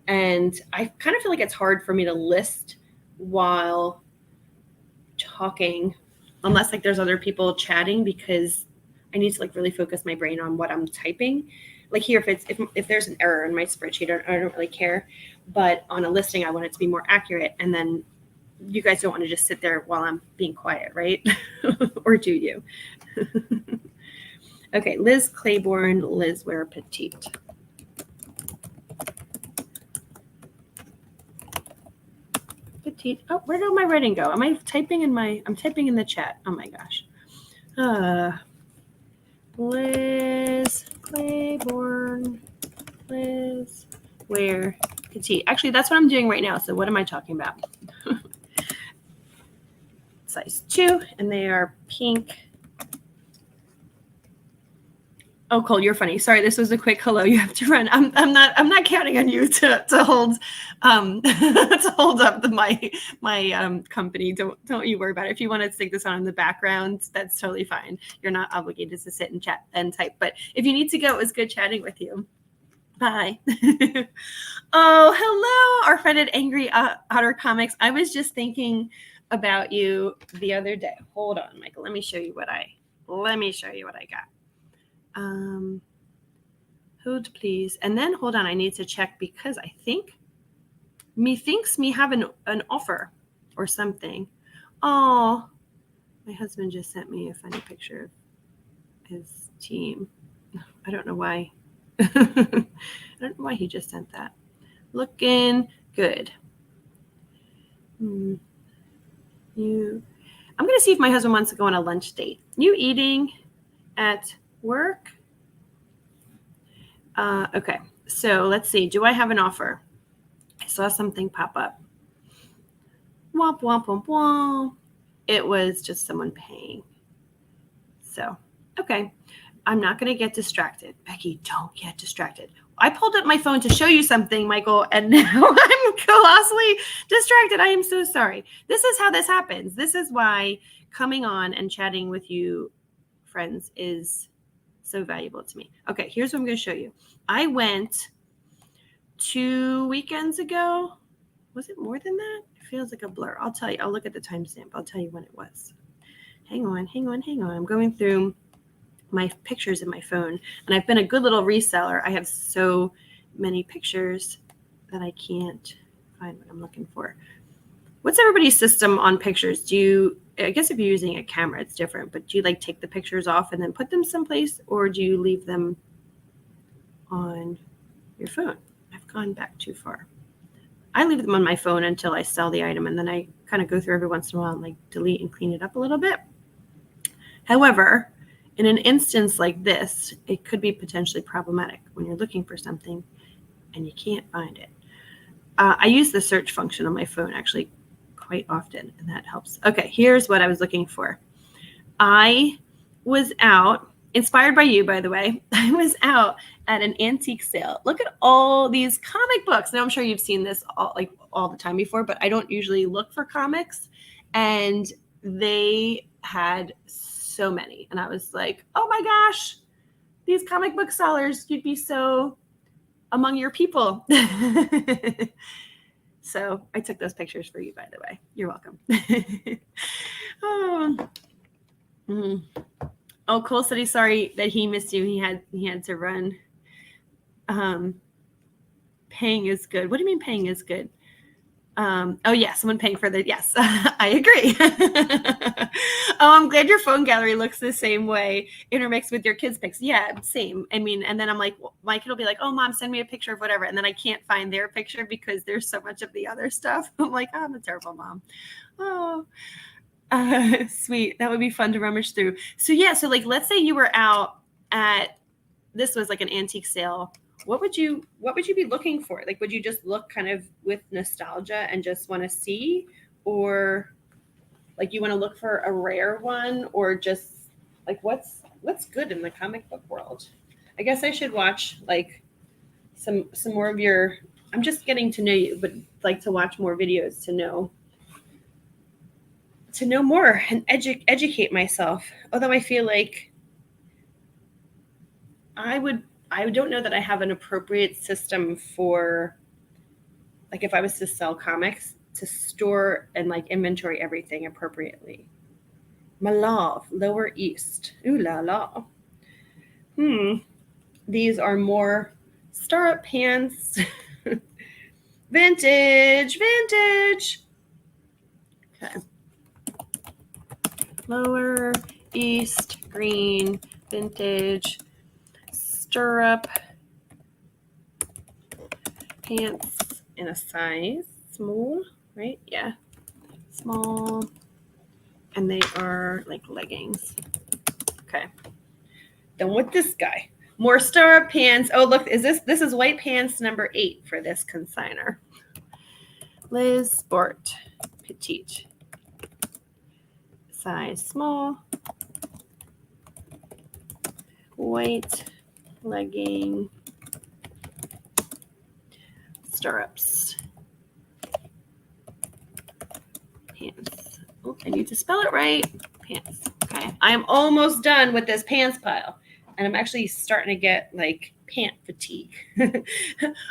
And I kind of feel like it's hard for me to list while talking, unless like there's other people chatting, because I need to like really focus my brain on what I'm typing. Like here, if there's an error in my spreadsheet, I don't really care. But on a listing, I want it to be more accurate. And then you guys don't want to just sit there while I'm being quiet, right? Or do you? Okay, Liz Claiborne, Liz Wear Petite. Petite. Oh, where did my writing go? Am I typing I'm typing in the chat. Oh my gosh. Liz Claiborne, Liz Wear Petite. Actually, that's what I'm doing right now. So what am I talking about? Size 2, and they are pink. Oh, Cole, you're funny. Sorry, this was a quick hello. You have to run. I'm not counting on you to hold to hold up my company. Don't you worry about it. If you want to stick this on in the background, that's totally fine. You're not obligated to sit and chat and type. But if you need to go, it was good chatting with you. Bye. Oh, hello, our friend at Angry Otter Comics. I was just thinking about you the other day. Hold on, Michael. Let me show you what I got. Hold please. And then hold on, I need to check, because I think thinks me have an offer or something. Oh, my husband just sent me a funny picture of his team. I don't know why. I don't know why he just sent that. Looking good. I'm gonna see if my husband wants to go on a lunch date. You eating at work? Okay, so let's see. Do I have an offer? I saw something pop up. Womp, womp, womp, womp. It was just someone paying. So, okay. I'm not going to get distracted. Becky, don't get distracted. I pulled up my phone to show you something, Michael, and now I'm colossally distracted. I am so sorry. This is how this happens. This is why coming on and chatting with you, friends, is so valuable to me. Okay, here's what I'm going to show you. I went 2 weekends ago. Was it more than that? It feels like a blur. I'll tell you. I'll look at the timestamp. I'll tell you when it was. Hang on. I'm going through my pictures in my phone, and I've been a good little reseller. I have so many pictures that I can't find what I'm looking for. What's everybody's system on pictures? I guess if you're using a camera, it's different, but do you like take the pictures off and then put them someplace, or do you leave them on your phone? I've gone back too far. I leave them on my phone until I sell the item, and then I kind of go through every once in a while and like delete and clean it up a little bit. However, in an instance like this, it could be potentially problematic when you're looking for something and you can't find it. I use the search function on my phone actually quite often, and that helps. Okay, here's what I was looking for. I was out, inspired by you, by the way. I was out at an antique sale. Look at all these comic books. Now, I'm sure you've seen this all the time before, but I don't usually look for comics. And they had so many. And I was like, oh my gosh, these comic book sellers, you'd be so among your people. So I took those pictures for you, by the way. You're welcome. Oh, Cole said he's sorry that he missed you. He had to run. Paying is good. What do you mean paying is good? Oh yeah, someone paying for the, yes, I agree. Oh, I'm glad your phone gallery looks the same way, intermixed with your kids' pics. Yeah, same. I mean, and then I'm like, well, my kid will be like, oh mom, send me a picture of whatever. And then I can't find their picture because there's so much of the other stuff. I'm like, oh, I'm a terrible mom. Oh, sweet. That would be fun to rummage through. So yeah, so like, let's say you were out at, this was like an antique sale. What would you be looking for? Like, would you just look kind of with nostalgia and just want to see, or like you want to look for a rare one, or just like what's good in the comic book world? I guess I should watch like some more of your, I'm just getting to know you, but like to watch more videos to know more and educate myself. Although I feel like I don't know that I have an appropriate system for, like, if I was to sell comics, to store and like inventory everything appropriately. My love, Lower East. Ooh la la. These are more startup pants. Vintage. Okay. Lower East green vintage stirrup pants in a size small, right? Yeah, small, and they are like leggings. Okay, done with this guy. More stirrup pants. Oh look, this is white pants number 8 for this consigner. Liz Sport petite, size small, white legging, stirrups, pants. Oh, I need to spell it right. Pants. Okay, I am almost done with this pants pile, and I'm actually starting to get like pant fatigue.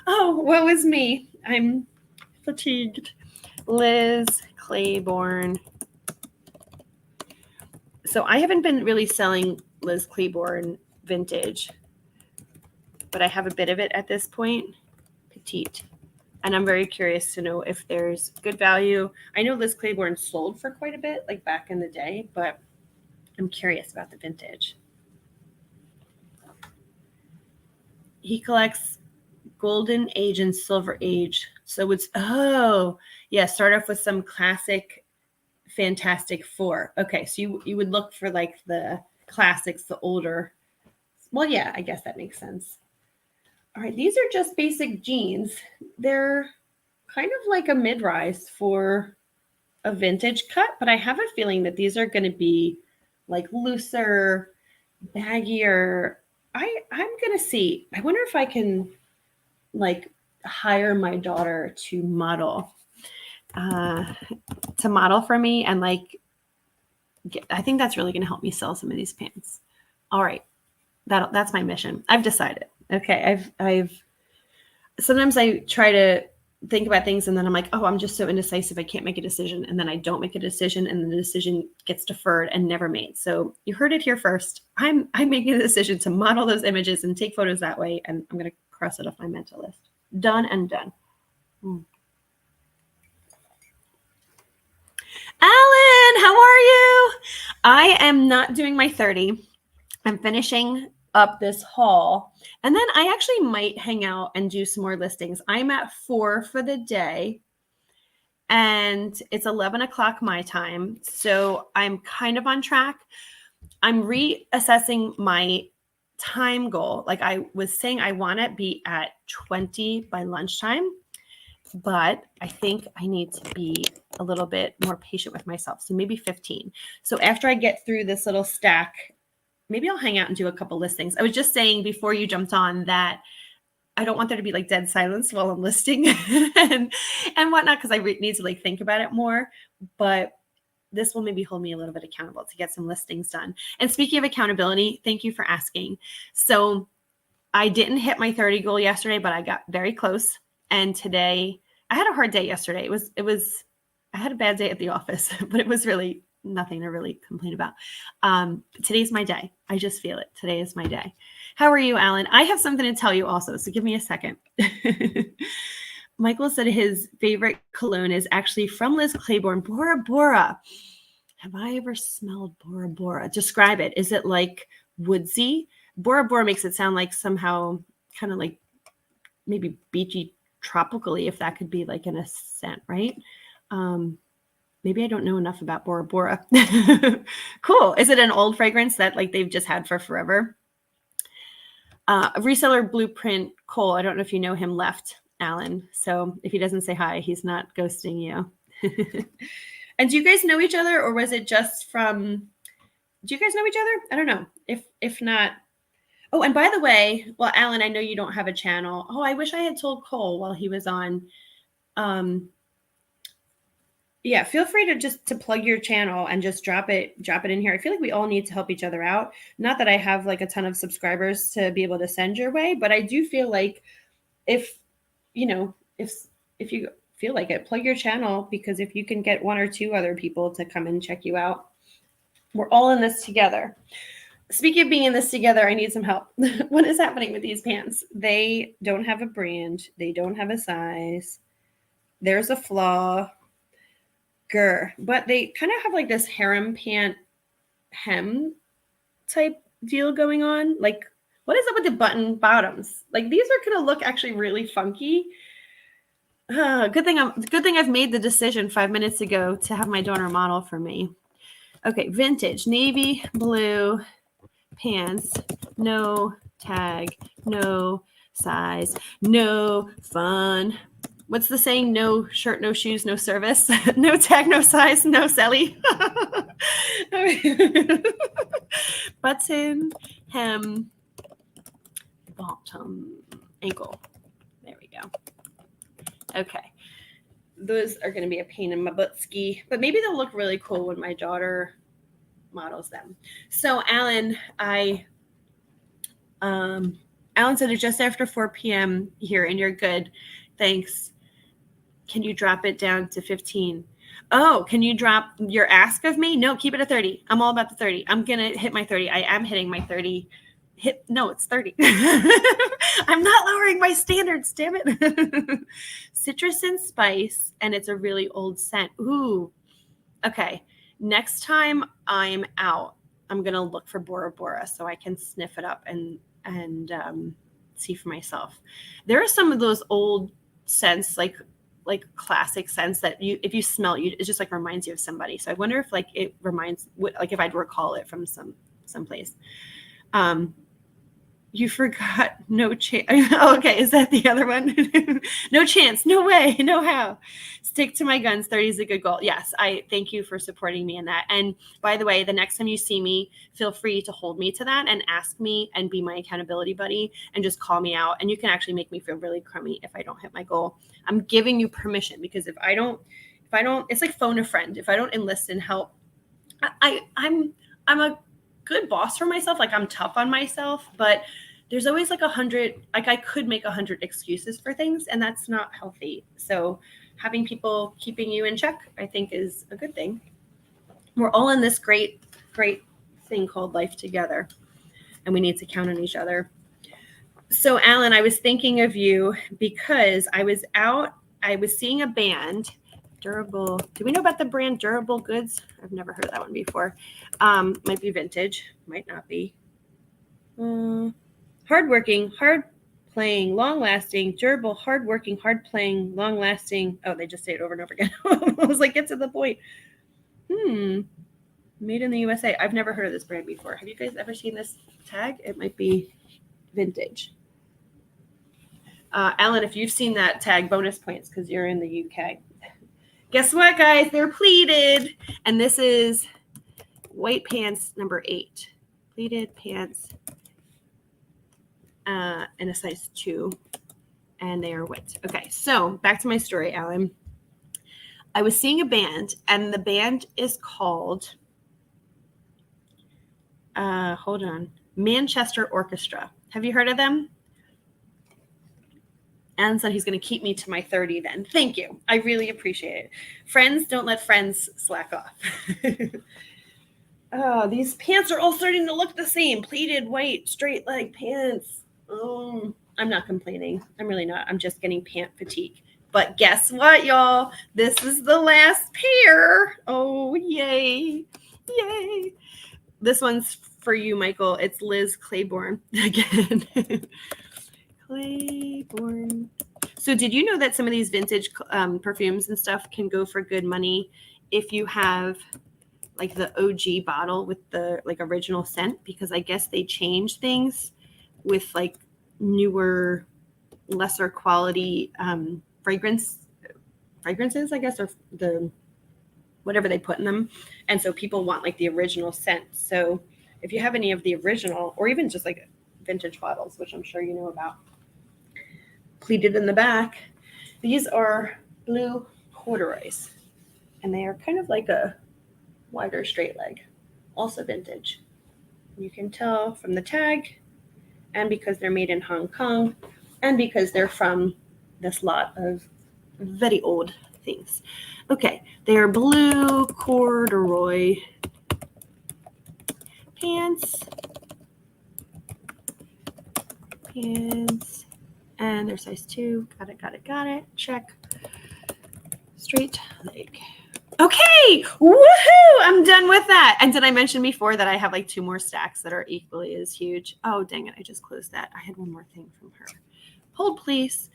Oh, woe is me. I'm fatigued. Liz Claiborne. So I haven't been really selling Liz Claiborne vintage, but I have a bit of it at this point, petite. And I'm very curious to know if there's good value. I know Liz Claiborne sold for quite a bit, like back in the day, but I'm curious about the vintage. He collects Golden Age and Silver Age. So it's, oh, yeah, start off with some classic Fantastic Four. Okay, so you would look for like the classics, the older. Well, yeah, I guess that makes sense. All right, these are just basic jeans. They're kind of like a mid-rise for a vintage cut, but I have a feeling that these are going to be like looser, baggier. I'm going to see. I wonder if I can like hire my daughter to model for me, and like I think that's really going to help me sell some of these pants. All right, that's my mission. I've decided. Okay, I've sometimes I try to think about things and then I'm like, oh, I'm just so indecisive, I can't make a decision, and then I don't make a decision, and the decision gets deferred and never made. So you heard it here first. I'm making a decision to model those images and take photos that way, and I'm going to cross it off my mental list. Done and done. Alan, how are you? I am not doing my 30. I'm finishing up this haul. And then I actually might hang out and do some more listings. I'm at 4 for the day. And it's 11 o'clock my time. So I'm kind of on track. I'm reassessing my time goal. Like I was saying, I want to be at 20 by lunchtime, but I think I need to be a little bit more patient with myself. So maybe 15. So after I get through this little stack, maybe I'll hang out and do a couple listings. I was just saying before you jumped on that I don't want there to be like dead silence while I'm listing and whatnot, because I need to like think about it more. But this will maybe hold me a little bit accountable to get some listings done. And speaking of accountability, thank you for asking. So I didn't hit my 30 goal yesterday, but I got very close. And today I had a hard day yesterday. I had a bad day at the office, but it was really nothing to really complain about. Today's my day. I just feel it. Today is my day. How are you, Alan? I have something to tell you also, so give me a second. Michael said his favorite cologne is actually from Liz Claiborne, Bora Bora. Have I ever smelled Bora Bora? Describe it. Is it like woodsy? Bora Bora makes it sound like somehow kind of like maybe beachy tropically, if that could be like in a scent, right? Maybe I don't know enough about Bora Bora. Cool. Is it an old fragrance that like they've just had for forever? Reseller Blueprint Cole, I don't know if you know him, left, Alan. So if he doesn't say hi, he's not ghosting you. And do you guys know each other, or was it just from, do you guys know each other? I don't know. If not, oh, and by the way, well, Alan, I know you don't have a channel. Oh, I wish I had told Cole while he was on. Yeah, feel free to just to plug your channel and just drop it in here. I feel like we all need to help each other out. Not that I have like a ton of subscribers to be able to send your way, but I do feel like if you feel like it, plug your channel, because if you can get 1 or 2 other people to come and check you out, we're all in this together. Speaking of being in this together, I need some help. What is happening with these pants? They don't have a brand. They don't have a size. There's a flaw. But they kind of have like this harem pant hem type deal going on. Like, what is up with the button bottoms? Like, these are gonna look actually really funky. Good thing I've made the decision 5 minutes ago to have my donor model for me. Okay, vintage navy blue pants, no tag, no size, no fun. What's the saying? No shirt, no shoes, no service. No tag, no size, no selly. Button, hem, bottom, ankle. There we go. Okay. Those are going to be a pain in my buttski, but maybe they'll look really cool when my daughter models them. So Alan, Alan said it's just after 4 p.m. here and you're good. Thanks. Can you drop it down to 15? Oh, can you drop your ask of me? No, keep it at 30. I'm all about the 30. I'm going to hit my 30. I am hitting my 30. No, it's 30. I'm not lowering my standards, damn it. Citrus and spice, and it's a really old scent. Ooh, okay. Next time I'm out, I'm going to look for Bora Bora so I can sniff it up and see for myself. There are some of those old scents, like classic scents that if you smell it, it just like reminds you of somebody. So I wonder if like it reminds, like if I'd recall it from someplace. You forgot no chance. Okay, is that the other one? No chance, no way, no how. Stick to my guns. 30 is a good goal. Yes, I thank you for supporting me in that. And by the way, the next time you see me, feel free to hold me to that and ask me and be my accountability buddy and just call me out. And you can actually make me feel really crummy if I don't hit my goal. I'm giving you permission, because if I don't, it's like phone a friend. If I don't enlist and help, I'm a good boss for myself. Like I'm tough on myself, but there's always like 100, like I could make 100 excuses for things, and that's not healthy. So having people keeping you in check, I think, is a good thing. We're all in this great thing called life together, and we need to count on each other. So Alan, I was thinking of you because I was seeing a band, Durable. Do we know about the brand Durable Goods? I've never heard of that one before. Might be vintage. Might not be. Hardworking, hard playing, long lasting, durable, hardworking, hard playing, long lasting. Oh, they just say it over and over again. I was like, get to the point. Made in the USA. I've never heard of this brand before. Have you guys ever seen this tag? It might be vintage. Alan, if you've seen that tag, bonus points because you're in the UK. Guess what, guys? They're pleated. And this is white pants number 8. Pleated pants in a size 2. And they are white. Okay, so back to my story, Alan. I was seeing a band, and the band is called, Manchester Orchestra. Have you heard of them? Alan said he's going to keep me to my 30 then. Thank you. I really appreciate it. Friends, don't let friends slack off. Oh, these pants are all starting to look the same. Pleated, white, straight leg pants. Oh, I'm not complaining. I'm really not. I'm just getting pant fatigue. But guess what, y'all? This is the last pair. Oh, yay. Yay. This one's for you, Michael. It's Liz Claiborne again. Claiborne. So did you know that some of these vintage perfumes and stuff can go for good money if you have like the OG bottle with the like original scent? Because I guess they change things with like newer, lesser quality fragrances, I guess, or the whatever they put in them. And so people want like the original scent. So if you have any of the original or even just like vintage bottles, which I'm sure you know about, pleated in the back, these are blue corduroys. And they are kind of like a wider straight leg, also vintage. You can tell from the tag, and because they're made in Hong Kong, and because they're from this lot of very old things. Okay, they are blue corduroy pants, and they're size 2. Got it. Check. Straight leg. Okay, woohoo! I'm done with that. And did I mention before that I have like 2 more stacks that are equally as huge? Oh, dang it. I just closed that. I had one more thing from her. Hold, please.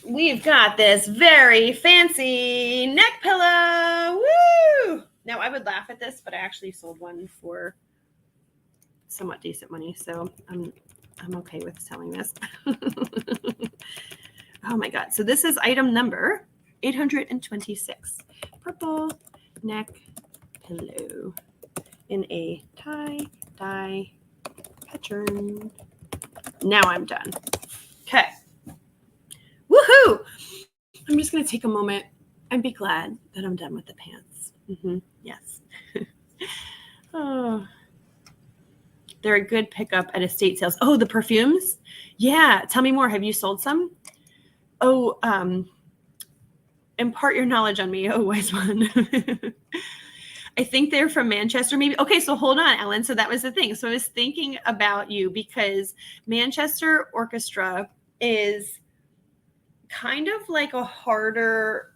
We've got this very fancy neck pillow. Woo! Now, I would laugh at this, but I actually sold one for somewhat decent money, so I'm okay with selling this. Oh my God. So this is item number 826. Purple neck pillow in a tie-dye pattern. Now I'm done. Okay. Woohoo! I'm just going to take a moment and be glad that I'm done with the pants. Yes. Oh. They're a good pickup at estate sales. Oh, the perfumes? Yeah. Tell me more. Have you sold some? Oh, impart your knowledge on me. Oh, wise one. I think they're from Manchester, maybe. Okay, so hold on, Ellen. So that was the thing. So I was thinking about you because Manchester Orchestra is kind of like a harder,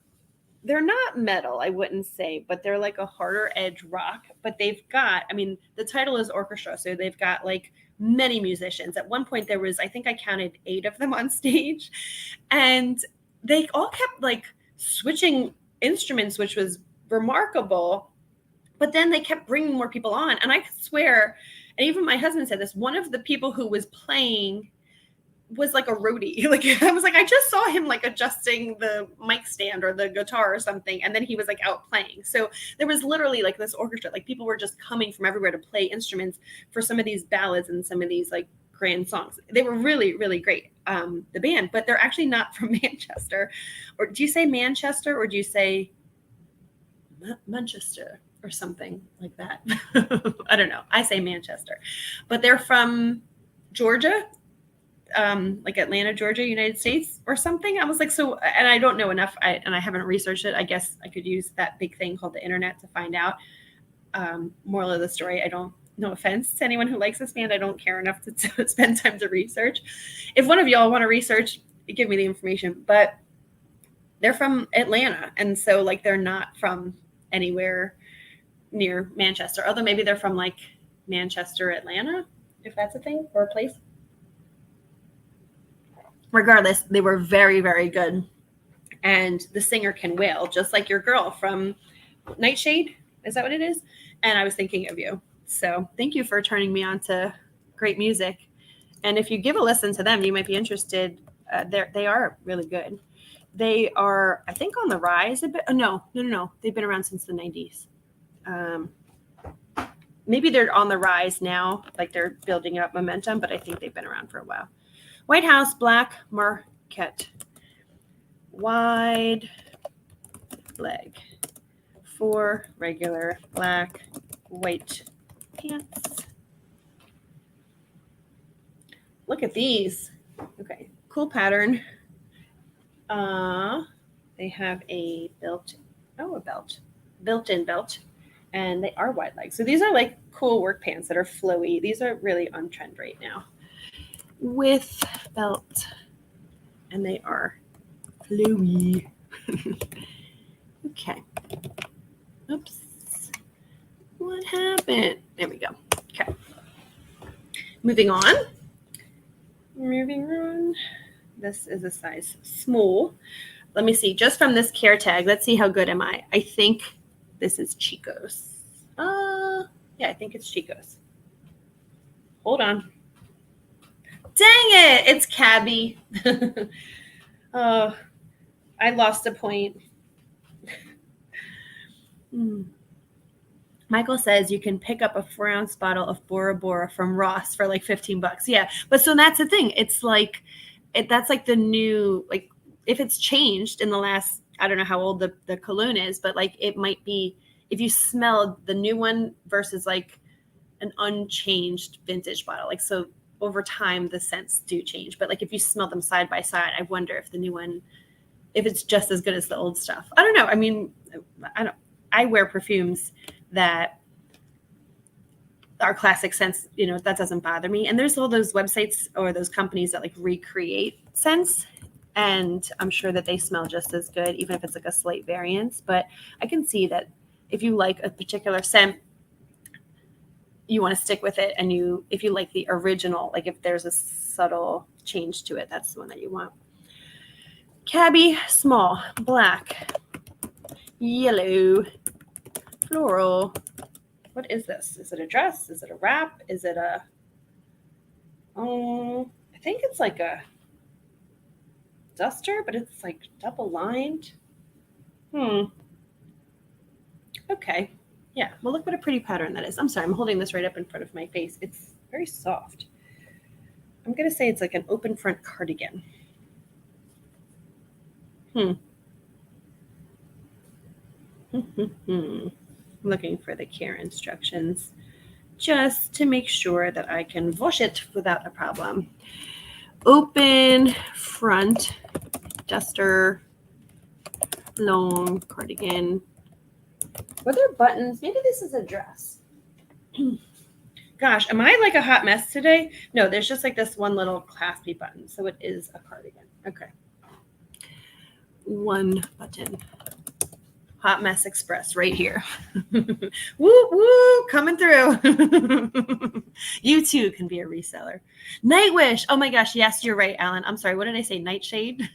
they're not metal, I wouldn't say, but they're like a harder edge rock. But they've got, I mean, the title is orchestra, so they've got like many musicians. At one point there was, I think I counted 8 of them on stage, and they all kept like switching instruments, which was remarkable. But then they kept bringing more people on, and I swear, and even my husband said this, one of the people who was playing was like a roadie. Like I was like, I just saw him like adjusting the mic stand or the guitar or something, and then he was like out playing. So there was literally like this orchestra, like people were just coming from everywhere to play instruments for some of these ballads and some of these like grand songs. They were really, really great, the band, but they're actually not from Manchester. Or do you say Manchester or do you say Manchester or something like that? I don't know. I say Manchester, but they're from Georgia, like Atlanta, Georgia, United States or something. I was like, so, and I don't know enough, and I haven't researched it. I guess I could use that big thing called the internet to find out. Moral of the story, I don't, no offense to anyone who likes this band, I don't care enough to spend time to research. If one of y'all want to research, give me the information. But they're from Atlanta. And so like they're not from anywhere near Manchester, although maybe they're from like Manchester, Atlanta, if that's a thing or a place. Regardless, they were very, very good. And the singer can wail, just like your girl from Nightshade. Is that what it is? And I was thinking of you. So thank you for turning me on to great music. And if you give a listen to them, you might be interested. They are really good. They are, I think, on the rise a bit. Oh, no. They've been around since the 90s. Maybe they're on the rise now, like they're building up momentum, but I think they've been around for a while. White House Black Marquette. Wide leg. 4 regular black white pants. Look at these. Okay, cool pattern. They have a built-in belt, and they are wide legs. So these are like cool work pants that are flowy. These are really on trend right now. With belt, and they are flowy. Okay. Oops. What happened? There we go. Okay. Moving on. This is a size small. Let me see. Just from this care tag, let's see how good am I. I think this is Chico's. Yeah, I think it's Chico's. Hold on. Dang it! It's Cabby. Oh, I lost a point. Michael says you can pick up a 4-ounce bottle of Bora Bora from Ross for like $15. Yeah, but so that's the thing. It's like that's like the new, like if it's changed in the last, I don't know how old the cologne is, but like it might be, if you smell the new one versus like an unchanged vintage bottle, like so over time the scents do change. But like if you smell them side by side, I wonder if the new one, if it's just as good as the old stuff. I don't know. I mean, I wear perfumes that are classic scents, that doesn't bother me. And there's all those websites or those companies that like recreate scents, and I'm sure that they smell just as good, even if it's like a slight variance. But I can see that if you like a particular scent, you want to stick with it. And if you like the original, like if there's a subtle change to it, that's the one that you want. Cabby, small, black, yellow, floral. What is this? Is it a dress? Is it a wrap? Is it a, I think it's like a duster, but it's like double lined. Okay. Yeah. Well, look what a pretty pattern that is. I'm sorry. I'm holding this right up in front of my face. It's very soft. I'm going to say it's like an open front cardigan. Looking for the care instructions just to make sure that I can wash it without a problem. Open front duster, long cardigan. Were there buttons? Maybe this is a dress. Gosh, am I like a hot mess today? No, there's just like this one little claspy button. So it is a cardigan. Okay. One button. Hot Mess Express right here. Woo, woo, coming through. You too can be a reseller. Nightwish. Oh my gosh. Yes, you're right, Alan. I'm sorry. What did I say? Nightshade?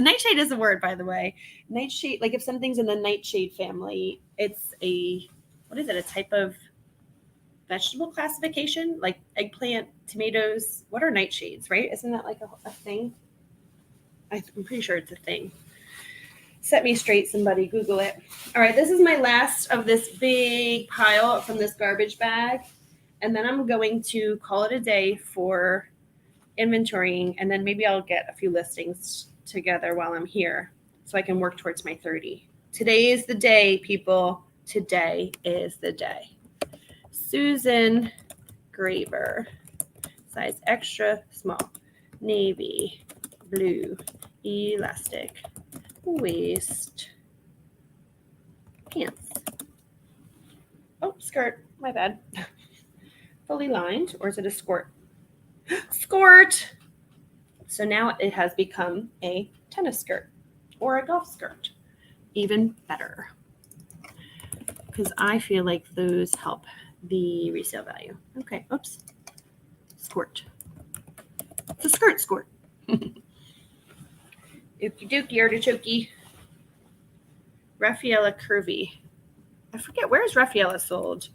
Nightshade is a word, by the way. Nightshade, like if something's in the nightshade family, it's what is it? A type of vegetable classification? Like eggplant, tomatoes. What are nightshades, right? Isn't that like a thing? I'm pretty sure it's a thing. Set me straight, somebody. Google it. All right, this is my last of this big pile from this garbage bag. And then I'm going to call it a day for inventorying. And then maybe I'll get a few listings together while I'm here so I can work towards my 30. Today is the day, people. Today is the day. Susan Graver. Size extra small. Navy. Blue. Elastic. Waist, pants. Oh, skirt. My bad. Fully lined, or is it a skirt? Skirt. So now it has become a tennis skirt. or a golf skirt. Even better. Because I feel like those help the resale value. Okay, oops. Skirt. It's a skirt squirt. Ookie dookie artichoke. Raffaella Curvy. I forget, where is Raffaella sold?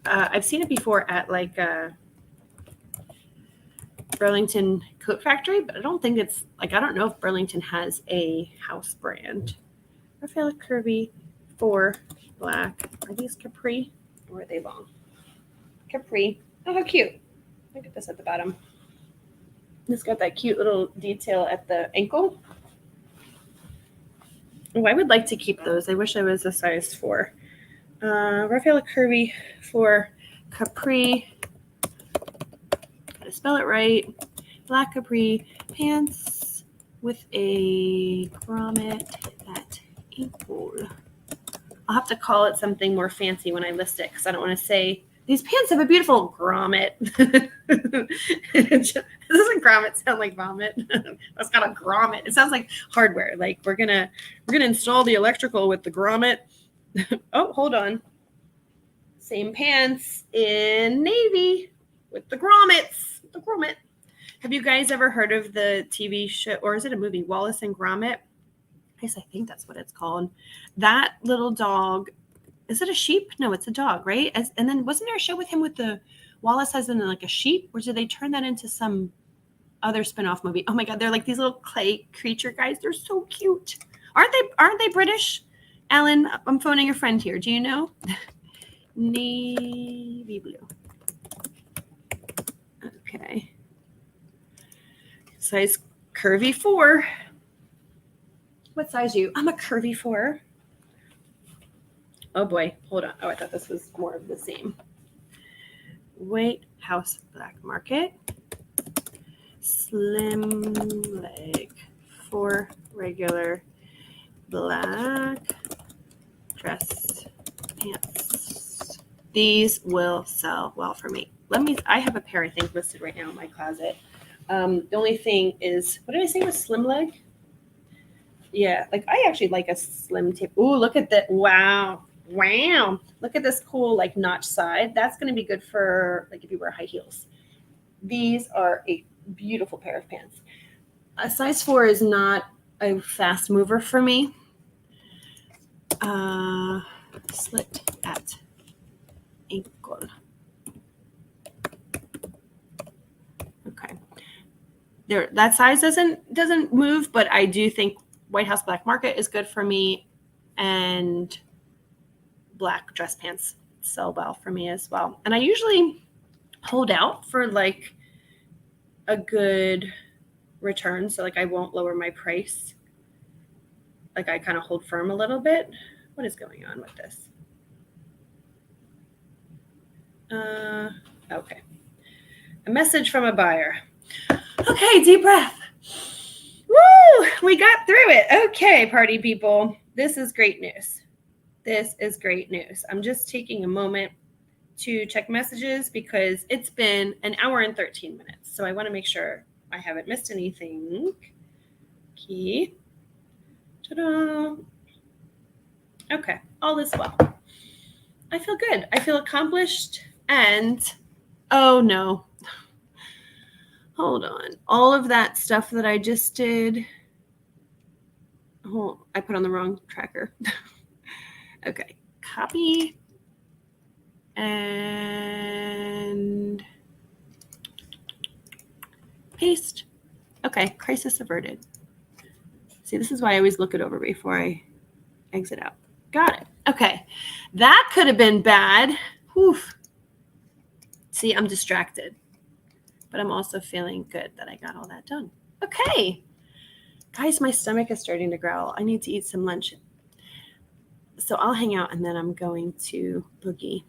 I've seen it before at like Burlington Coat Factory, but I don't think it's like, I don't know if Burlington has a house brand. Raffaella Curvy for black. Are these capri or are they long? Capri. Oh, how cute. Look at this at the bottom. It's got that cute little detail at the ankle. Oh, I would like to keep those. I wish I was a size 4. Raffaella Curvy for capri. Gotta spell it right. Black capri pants with a grommet at ankle. I'll have to call it something more fancy when I list it because I don't want to say these pants have a beautiful grommet. Doesn't grommet sound like vomit? It's got a grommet. It sounds like hardware. Like we're gonna install the electrical with the grommet. Oh, hold on. Same pants in navy with the grommets. The grommet. Have you guys ever heard of the TV show, or is it a movie, Wallace and Gromit? I think that's what it's called. That little dog, is it a sheep? No, it's a dog, right? And then wasn't there a show with him with the Wallace has in like a sheep, or did they turn that into some other spinoff movie? Oh my God, they're like these little clay creature guys. They're so cute. Aren't they British? Alan, I'm phoning a friend here. Do you know? Navy blue. Okay. Size curvy 4. What size are you? I'm a curvy 4. Oh boy, hold on. Oh, I thought this was more of the same. White House Black Market. Slim leg for regular black dress pants. These will sell well for me. I have a pair I think listed right now in my closet. The only thing is, what did I say was slim leg? Yeah, like I actually like a slim tape. Ooh, look at that. Wow. Look at this cool like notch side. That's going to be good for like if you wear high heels. These are a beautiful pair of pants. A size 4 is not a fast mover for me. Slit at ankle. Okay. There, that size doesn't move, but I do think White House Black Market is good for me, and black dress pants sell well for me as well. And I usually hold out for like a good return, so like I won't lower my price. Like I kind of hold firm a little bit. What is going on with this? Okay. A message from a buyer. Okay, deep breath. Woo! We got through it. Okay, party people. This is great news. This is great news. I'm just taking a moment to check messages because it's been an hour and 13 minutes. So I want to make sure I haven't missed anything. Key. Ta-da. Okay, all is well. I feel good. I feel accomplished. And, oh no. Hold on. All of that stuff that I just did. Oh, I put on the wrong tracker. Okay. Copy. And paste. Okay. Crisis averted. See, this is why I always look it over before I exit out. Got it. Okay. That could have been bad. Whew. See, I'm distracted. But I'm also feeling good that I got all that done. Okay. Guys, my stomach is starting to growl. I need to eat some lunch. So I'll hang out and then I'm going to boogie.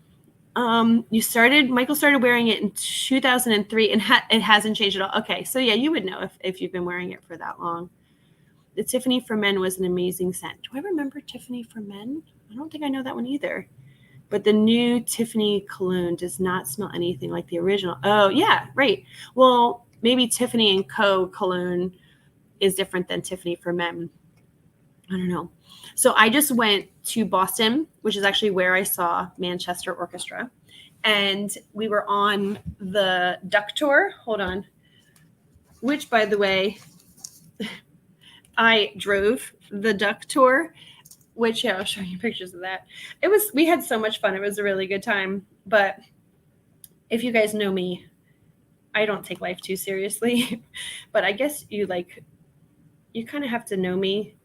Michael started wearing it in 2003 and it hasn't changed at all. Okay. So yeah, you would know if you've been wearing it for that long. The Tiffany for Men was an amazing scent. Do I remember Tiffany for Men? I don't think I know that one either. But the new Tiffany cologne does not smell anything like the original. Oh, yeah, right. Well, maybe Tiffany & Co. cologne is different than Tiffany for men. I don't know. So I just went to Boston, which is actually where I saw Manchester Orchestra. And we were on the Duck Tour. Hold on. Which, by the way, I drove the Duck Tour, which, yeah, I'll show you pictures of that. We had so much fun. It was a really good time. But if you guys know me, I don't take life too seriously. But I guess you kind of have to know me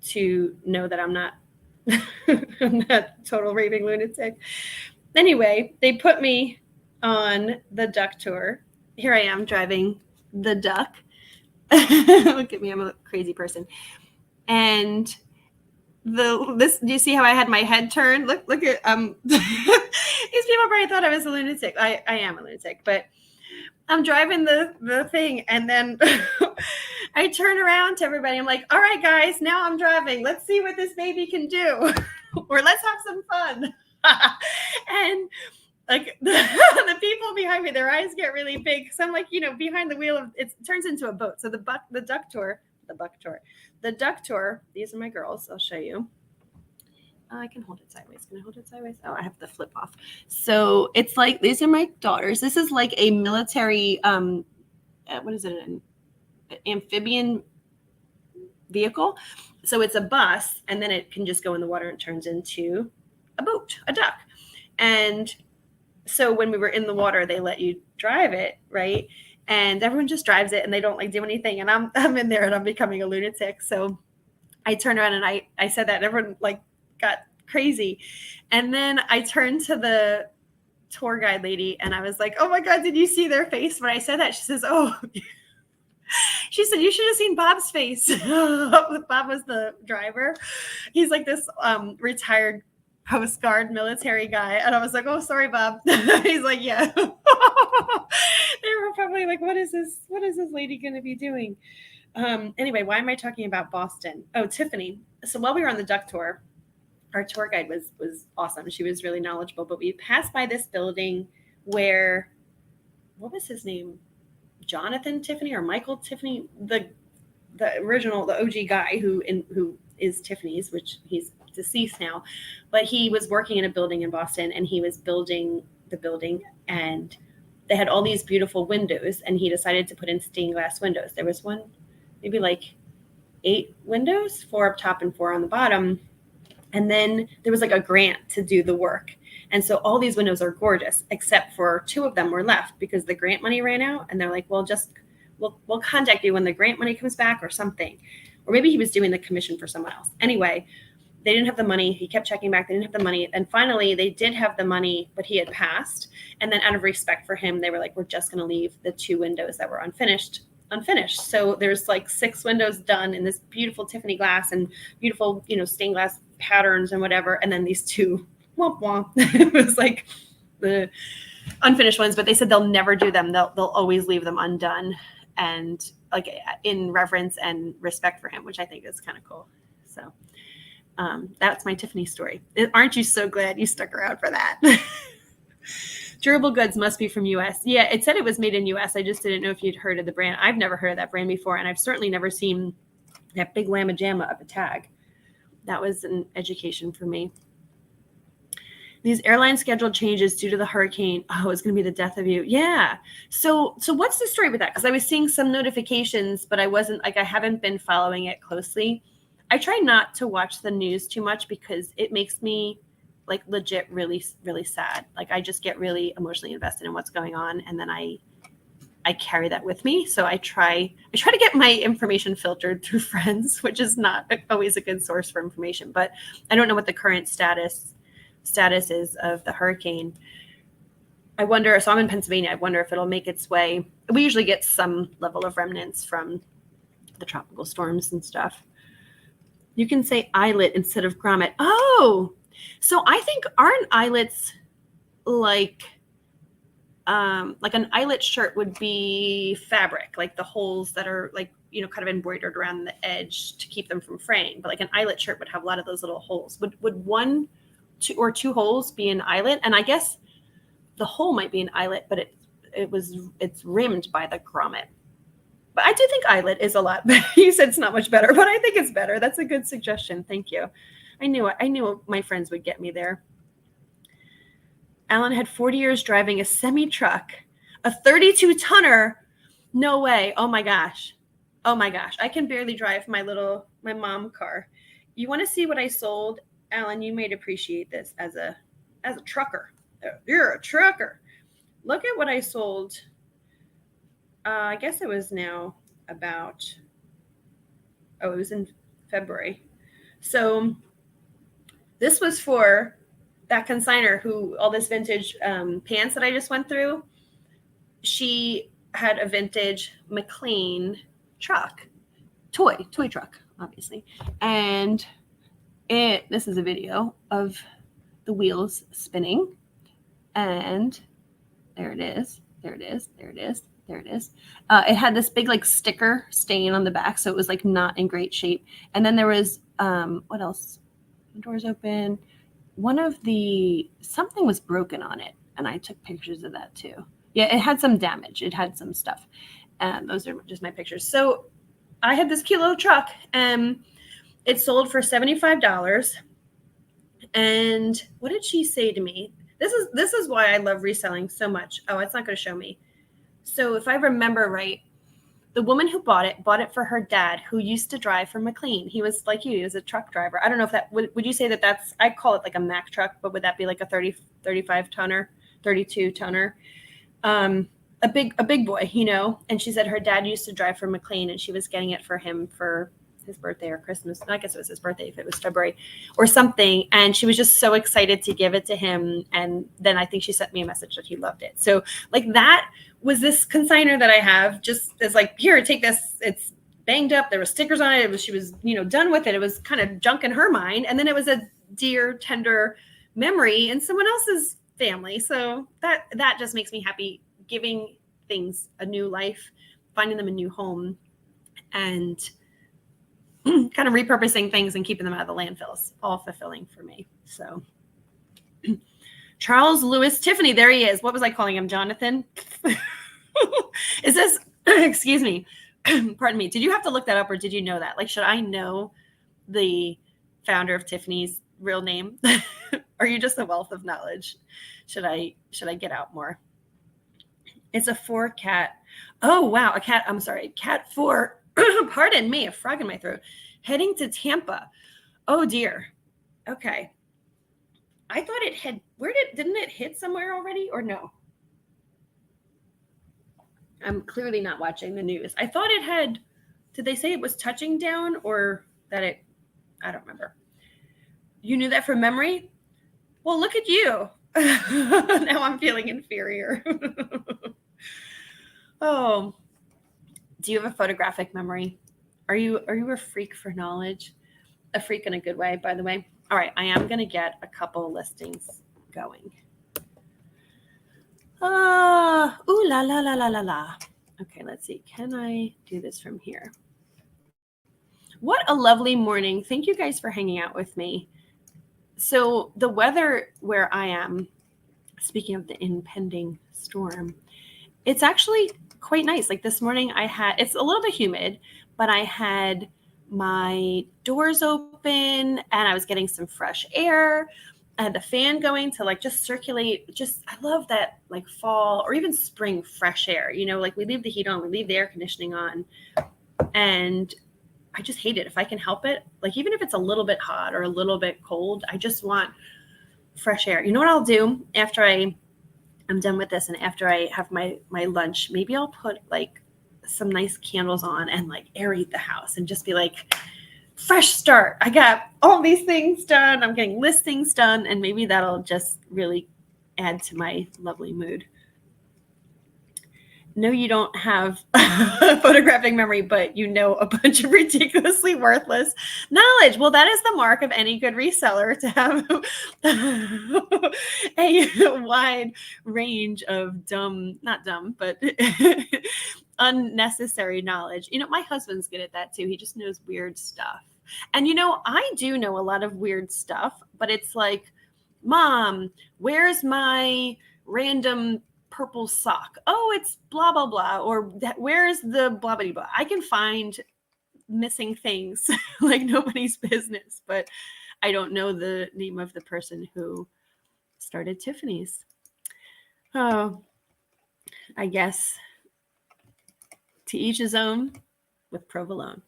to know that I'm not I'm not total raving lunatic. Anyway, they put me on the Duck Tour. Here I am driving the Duck. Look at me, I'm a crazy person. And do you see how I had my head turned? Look at these people probably thought I was a lunatic. I am a lunatic, but I'm driving the thing, and then I turn around to everybody. I'm like, all right, guys, now I'm driving. Let's see what this baby can do. Or let's have some fun. And like the people behind me, their eyes get really big. So I'm like, behind the wheel it turns into a boat. So the Duck Tour, these are my girls. I'll show you. I can hold it sideways. Can I hold it sideways? Oh, I have the flip off. So it's like, these are my daughters. This is like a military, what is it? An amphibian vehicle. So it's a bus, and then it can just go in the water and turns into a boat, a duck. And so when we were in the water, they let you drive it, right? And everyone just drives it, and they don't do anything. And I'm in there, and I'm becoming a lunatic. So I turned around and I said that, and everyone got crazy. And then I turned to the tour guide lady, and I was like, oh my God, did you see their face when I said that? She says, oh, she said, you should have seen Bob's face. Bob was the driver. He's like this retired Coast Guard military guy. And I was like, oh, sorry, Bob. He's like, yeah. They were probably like, what is this lady going to be doing? Anyway, why am I talking about Boston? Oh, Tiffany. So while we were on the Duck Tour, our tour guide was awesome. She was really knowledgeable, but we passed by this building where, what was his name? Jonathan Tiffany or Michael Tiffany, the original, the OG guy who is Tiffany's, which he's deceased now, but he was working in a building in Boston, and he was building the building, and they had all these beautiful windows, and he decided to put in stained glass windows. There was maybe 8 windows, 4 up top and 4 on the bottom. And then there was a grant to do the work. And so all these windows are gorgeous, except for 2 of them were left because the grant money ran out. And they're like, well, we'll contact you when the grant money comes back or something. Or maybe he was doing the commission for someone else. Anyway, they didn't have the money. He kept checking back. They didn't have the money. And finally, they did have the money, but he had passed. And then out of respect for him, they were like, we're just going to leave the 2 windows that were unfinished. So there's 6 windows done in this beautiful Tiffany glass and beautiful, stained glass patterns and whatever. And then these 2, womp womp. It was the unfinished ones, but they said they'll never do them. They'll always leave them undone, and in reverence and respect for him, which I think is kind of cool. So that's my Tiffany story. Aren't you so glad you stuck around for that? Durable goods must be from U.S. Yeah, it said it was made in U.S. I just didn't know if you'd heard of the brand. I've never heard of that brand before, and I've certainly never seen that big lamma jamma of a tag. That was an education for me. These airline schedule changes due to the hurricane. Oh, it's going to be the death of you. Yeah. So what's the story with that? Because I was seeing some notifications, but I wasn't I haven't been following it closely. I try not to watch the news too much because it makes me legit really, really sad. I just get really emotionally invested in what's going on, and then I carry that with me. So I try to get my information filtered through friends, which is not always a good source for information. But I don't know what the current status is of the hurricane. I wonder. So I'm in Pennsylvania. I wonder if it'll make its way. We usually get some level of remnants from the tropical storms and stuff. You can say eyelet instead of grommet. Oh. So I think, aren't eyelets like an eyelet shirt would be fabric, the holes that are kind of embroidered around the edge to keep them from fraying. But an eyelet shirt would have a lot of those little holes. Would 1, 2, or 2 holes be an eyelet? And I guess the hole might be an eyelet, but it's rimmed by the grommet. But I do think eyelet is a lot better. You said it's not much better, but I think it's better. That's a good suggestion. Thank you. I knew my friends would get me there. Alan had 40 years driving a semi-truck, a 32-tonner. No way. Oh my gosh. I can barely drive my mom car. You want to see what I sold? Alan, you might appreciate this as a trucker. You're a trucker. Look at what I sold. I guess it was now about, it was in February. So this was for that consignor who, all this vintage pants that I just went through, she had a vintage McLean truck, toy truck, obviously. And this is a video of the wheels spinning. And there it is. It had this big like sticker stain on the back, so it was like not in great shape. And then there was what else? The doors open. Something was broken on it, and I took pictures of that too. Yeah, it had some damage. It had some stuff. Those are just my pictures. So I had this cute little truck, and it sold for $75. And what did she say to me? This is why I love reselling so much. Oh, it's not going to show me. So if I remember right, the woman who bought it for her dad, who used to drive for McLean. He was like you, he was a truck driver. I don't know if that, would you say that's, I call it like a Mack truck, but would that be like a 35 tonner, 32 tonner? A big boy, and she said her dad used to drive for McLean, and she was getting it for him for his birthday or Christmas. I guess it was his birthday if it was February or something. And she was just so excited to give it to him. And then I think she sent me a message that he loved it. So like that was this consignor that I have, just as like, here, take this. It's banged up. There were stickers on it. She was, done with it. It was kind of junk in her mind. And then it was a dear, tender memory in someone else's family. So that just makes me happy, giving things a new life, finding them a new home, and kind of repurposing things and keeping them out of the landfills, all fulfilling for me. So Charles Lewis Tiffany, there he is. What was I calling him? Jonathan? Is this, excuse me, pardon me. Did you have to look that up, or did you know that? Like, should I know the founder of Tiffany's real name? Are you just a wealth of knowledge? Should I get out more? It's a 4-cat. Oh, wow. Cat 4. Pardon me, a frog in my throat. Heading to Tampa. Oh dear. Okay. I thought it had, didn't it hit somewhere already, or no? I'm clearly not watching the news. I thought it had, did they say it was touching down, or that I don't remember. You knew that from memory? Well, look at you. Now I'm feeling inferior. Oh, do you have a photographic memory? Are you a freak for knowledge? A freak in a good way, by the way. All right, I am going to get a couple listings going. Ooh, la, la, la, la, la, la. Okay, let's see. Can I do this from here? What a lovely morning. Thank you guys for hanging out with me. So the weather where I am, speaking of the impending storm, it's actually quite nice. Like this morning it's a little bit humid, but I had my doors open and I was getting some fresh air. I had the fan going to like just circulate. I love that like fall or even spring fresh air, like we leave the heat on, we leave the air conditioning on, and I just hate it. If I can help it, like even if it's a little bit hot or a little bit cold, I just want fresh air. You know what I'll do after I'm done with this and after I have my lunch? Maybe I'll put like some nice candles on and like aerate the house and just be like, fresh start. I got all these things done. I'm getting listings done. And maybe that'll just really add to my lovely mood. No, you don't have a photographic memory, but you know a bunch of ridiculously worthless knowledge. Well, that is the mark of any good reseller, to have a wide range of not dumb, but unnecessary knowledge. My husband's good at that too. He just knows weird stuff. And, I do know a lot of weird stuff, but it's like, Mom, where's my random purple sock. Oh, it's blah, blah, blah. Or where's the blah, blah, blah. I can find missing things like nobody's business, but I don't know the name of the person who started Tiffany's. Oh, I guess to each his own with provolone.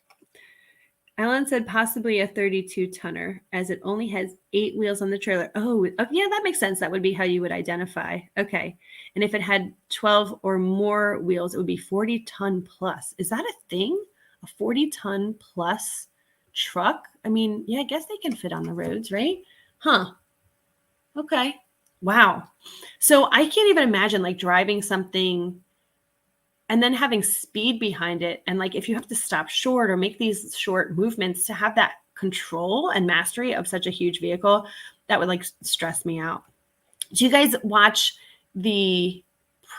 Alan said possibly a 32 tonner as it only has 8 wheels on the trailer. Oh, yeah, that makes sense. That would be how you would identify. Okay. And if it had 12 or more wheels, it would be 40 ton plus. Is that a thing? A 40 ton plus truck? I mean, yeah, I guess they can fit on the roads, right? Huh. Okay. Wow. So I can't even imagine like driving something and then having speed behind it. And like, if you have to stop short or make these short movements to have that control and mastery of such a huge vehicle, that would like stress me out. Do you guys watch the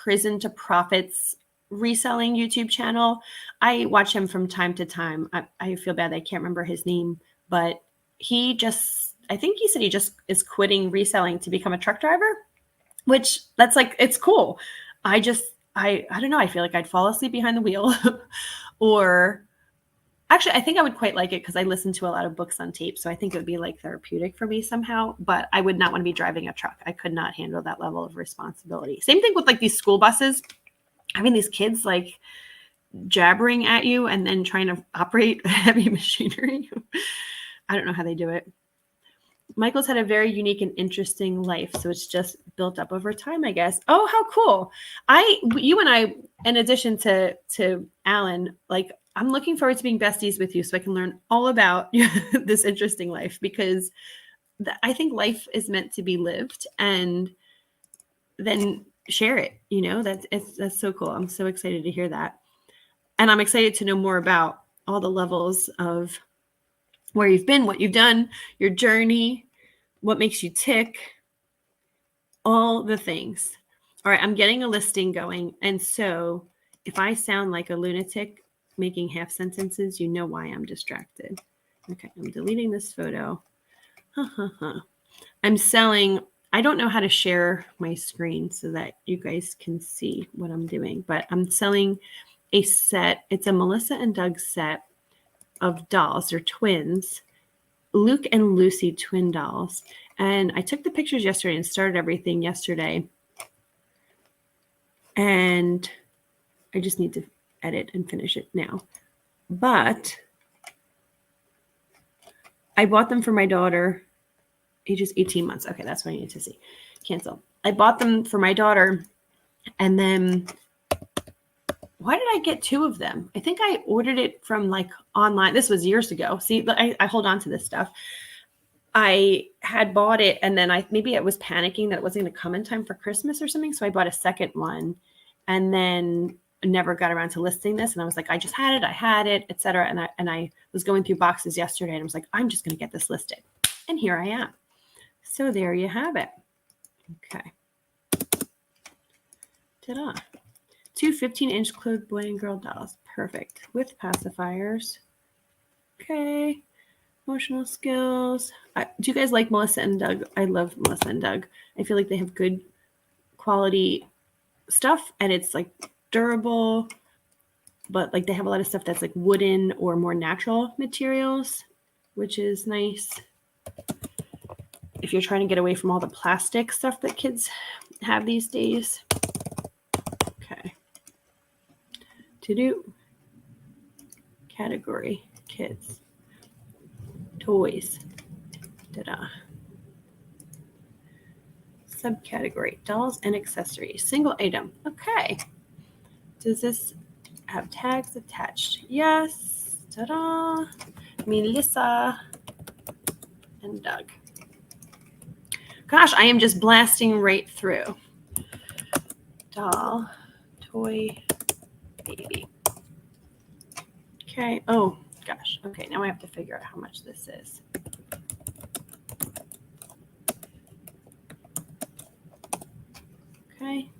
Prison to Profits reselling YouTube channel? I watch him from time to time. I feel bad I can't remember his name, but I think he said he just is quitting reselling to become a truck driver, which that's like, it's cool. I don't know. I feel like I'd fall asleep behind the wheel or actually, I think I would quite like it because I listen to a lot of books on tape. So I think it would be like therapeutic for me somehow, but I would not want to be driving a truck. I could not handle that level of responsibility. Same thing with like these school buses, having these kids like jabbering at you and then trying to operate heavy machinery. I don't know how they do it. Michael's had a very unique and interesting life, so it's just built up over time, I guess. Oh, how cool. You and I, in addition to Alan, like I'm looking forward to being besties with you so I can learn all about this interesting life because I think life is meant to be lived and then share it, that's so cool. I'm so excited to hear that. And I'm excited to know more about all the levels of where you've been, what you've done, your journey, what makes you tick, all the things. All right, I'm getting a listing going. And so if I sound like a lunatic making half sentences, you know why I'm distracted. Okay, I'm deleting this photo. I'm selling, I don't know how to share my screen so that you guys can see what I'm doing, but I'm selling a set. It's a Melissa and Doug set of dolls. They're twins, Luke and Lucy twin dolls. And I took the pictures yesterday and started everything yesterday. And I just need to edit and finish it now. But I bought them for my daughter, ages 18 months. Okay, that's what I need to see. Cancel. I bought them for my daughter. And then why did I get 2 of them? I think I ordered it from like online. This was years ago. See, I hold on to this stuff. I had bought it and then maybe I was panicking that it wasn't going to come in time for Christmas or something. So I bought a second one and then never got around to listing this. And I was like, I just had it, et cetera. And I was going through boxes yesterday and I was like, I'm just going to get this listed. And here I am. So there you have it. Okay. Ta-da. 2 15-inch clothed boy and girl dolls. Perfect. With pacifiers. Okay. Emotional skills. Do you guys like Melissa and Doug? I love Melissa and Doug. I feel like they have good quality stuff and it's like durable, but like they have a lot of stuff that's like wooden or more natural materials, which is nice. If you're trying to get away from all the plastic stuff that kids have these days. Okay. To do. Category, kids. Toys. Ta-da. Subcategory, dolls and accessories. Single item. Okay. Does this have tags attached? Yes. Ta-da. Melissa and Doug. Gosh, I am just blasting right through. Doll, toy, baby. Okay. Oh, gosh. Okay, now I have to figure out how much this is. Okay.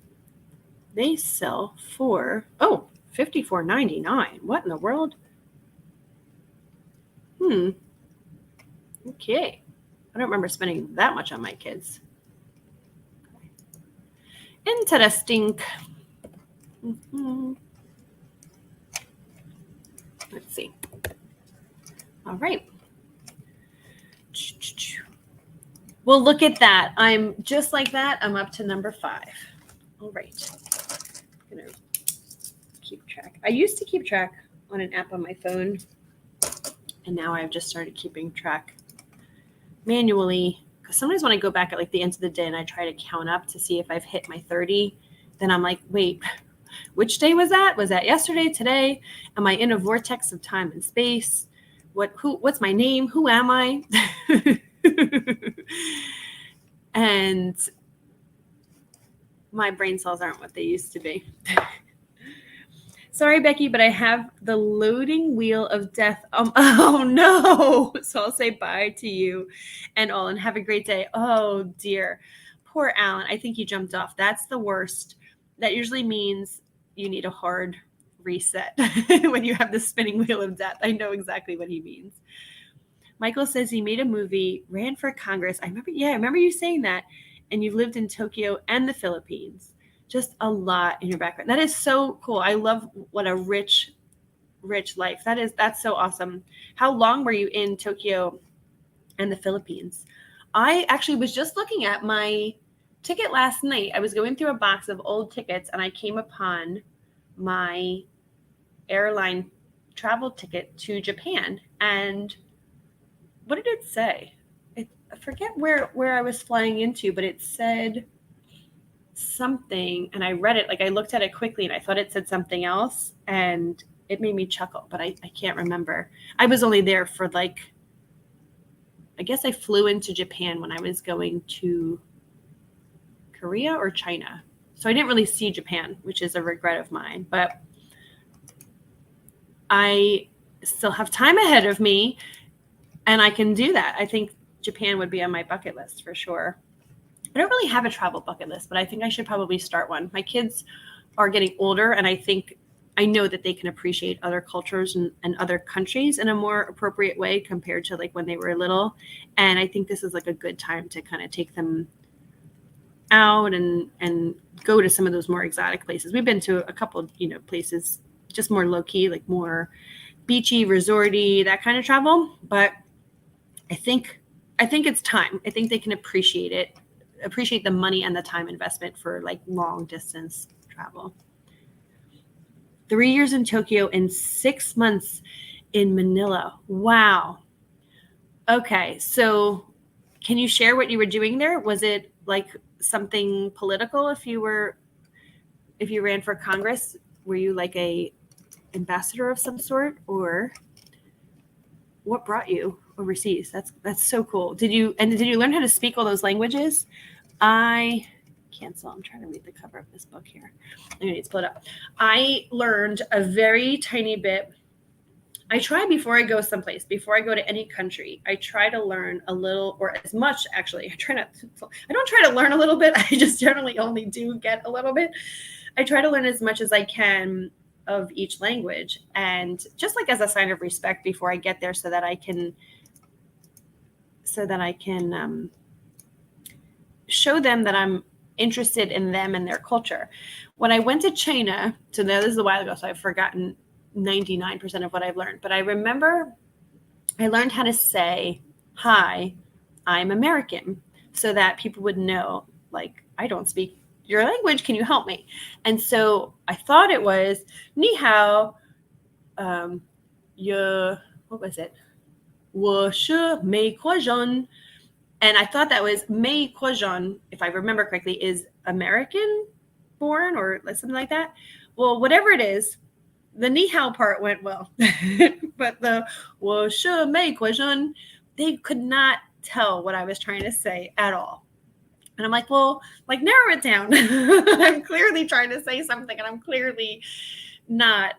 They sell for, $54.99. What in the world? Okay. I don't remember spending that much on my kids. Interesting. Let's see. All right. Well, look at that. I'm just like that. I'm up to number 5. All right. I'm going to keep track. I used to keep track on an app on my phone, and now I've just started keeping track manually. Because sometimes when I go back at like the end of the day and I try to count up to see if I've hit my 30, then I'm like, wait, which day was that? Was that yesterday, today? Am I in a vortex of time and space? What's my name? Who am I? And my brain cells aren't what they used to be. Sorry, Becky, but I have the loading wheel of death. Oh no. So I'll say bye to you and all, and have a great day. Oh dear. Poor Alan. I think he jumped off. That's the worst. That usually means you need a hard reset when you have the spinning wheel of death. I know exactly what he means. Michael says he made a movie, ran for Congress. I remember you saying that. And you lived in Tokyo and the Philippines. Just a lot in your background. That is so cool. I love what a rich life. That's so awesome. How long were you in Tokyo and the Philippines? I actually was just looking at my ticket last night. I was going through a box of old tickets and I came upon my airline travel ticket to Japan. And what did it say? I forget where I was flying into, but it said something, and I read it, like I looked at it quickly and I thought it said something else, and it made me chuckle, but I can't remember. I was only there for I guess I flew into Japan when I was going to Korea or China. So I didn't really see Japan, which is a regret of mine, but I still have time ahead of me and I can do that. I think Japan would be on my bucket list for sure. I don't really have a travel bucket list, but I think I should probably start one. My kids are getting older, and I know that they can appreciate other cultures and other countries in a more appropriate way compared to like when they were little. And I think this is like a good time to kind of take them out and go to some of those more exotic places. We've been to a couple, places just more low key, like more beachy, resorty, that kind of travel. But I think it's time. I think they can appreciate the money and the time investment for like long distance travel. 3 years in Tokyo and 6 months in Manila. Wow. Okay. So can you share what you were doing there? Was it like something political? If you ran for Congress, were you like a ambassador of some sort, or what brought you overseas? That's so cool. Did you learn how to speak all those languages? I'm trying to read the cover of this book here. I need to pull it up. I learned a very tiny bit. I try before I go someplace, before I go to any country, I try to learn a little, or as much actually. I don't try to learn a little bit. I just generally only do get a little bit. I try to learn as much as I can of each language, and just like as a sign of respect before I get there, so that I can show them that I'm interested in them and their culture. When I went to China, so now this is a while ago, so I've forgotten 99% of what I've learned, but I remember I learned how to say, "Hi, I'm American," so that people would know, like, I don't speak your language, can you help me? And so I thought it was "Ni hao, what was it? 我是美国人." And I thought that was Mei Kuojan, if I remember correctly, is American born or something like that. Well, whatever it is, the ni hao part went well. But the 我是美国人, they could not tell what I was trying to say at all. And I'm like, well, like, narrow it down. I'm clearly trying to say something, and I'm clearly not,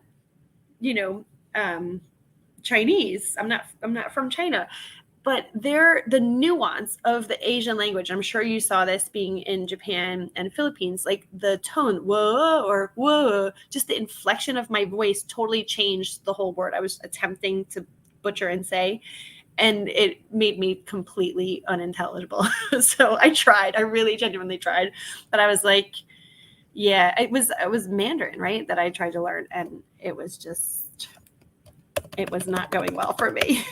Chinese. I'm not from China. But the nuance of the Asian language, I'm sure you saw this being in Japan and Philippines, like the tone, whoa, or whoa, just the inflection of my voice totally changed the whole word I was attempting to butcher and say. And it made me completely unintelligible. So I tried. I really genuinely tried. But I was like, Yeah, it was Mandarin, right, that I tried to learn, and it was not going well for me.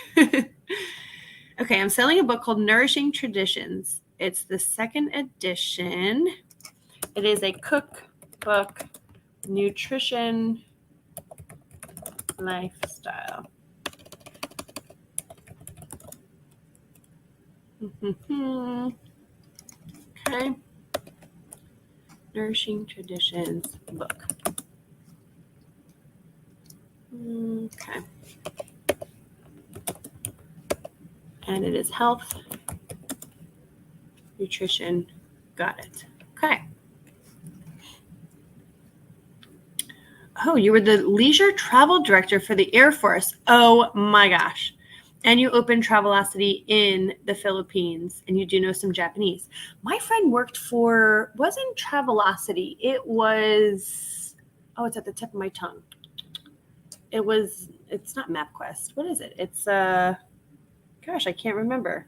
Okay, I'm selling a book called Nourishing Traditions. It's the second edition. It is a cookbook, nutrition, lifestyle. Okay. Nourishing Traditions book. Okay. And it is health, nutrition. Got it. Okay. Oh, you were the leisure travel director for the Air Force. Oh my gosh. And you opened Travelocity in the Philippines, and you do know some Japanese. My friend wasn't Travelocity. It's at the tip of my tongue. It's not MapQuest. What is it? It's, gosh, I can't remember.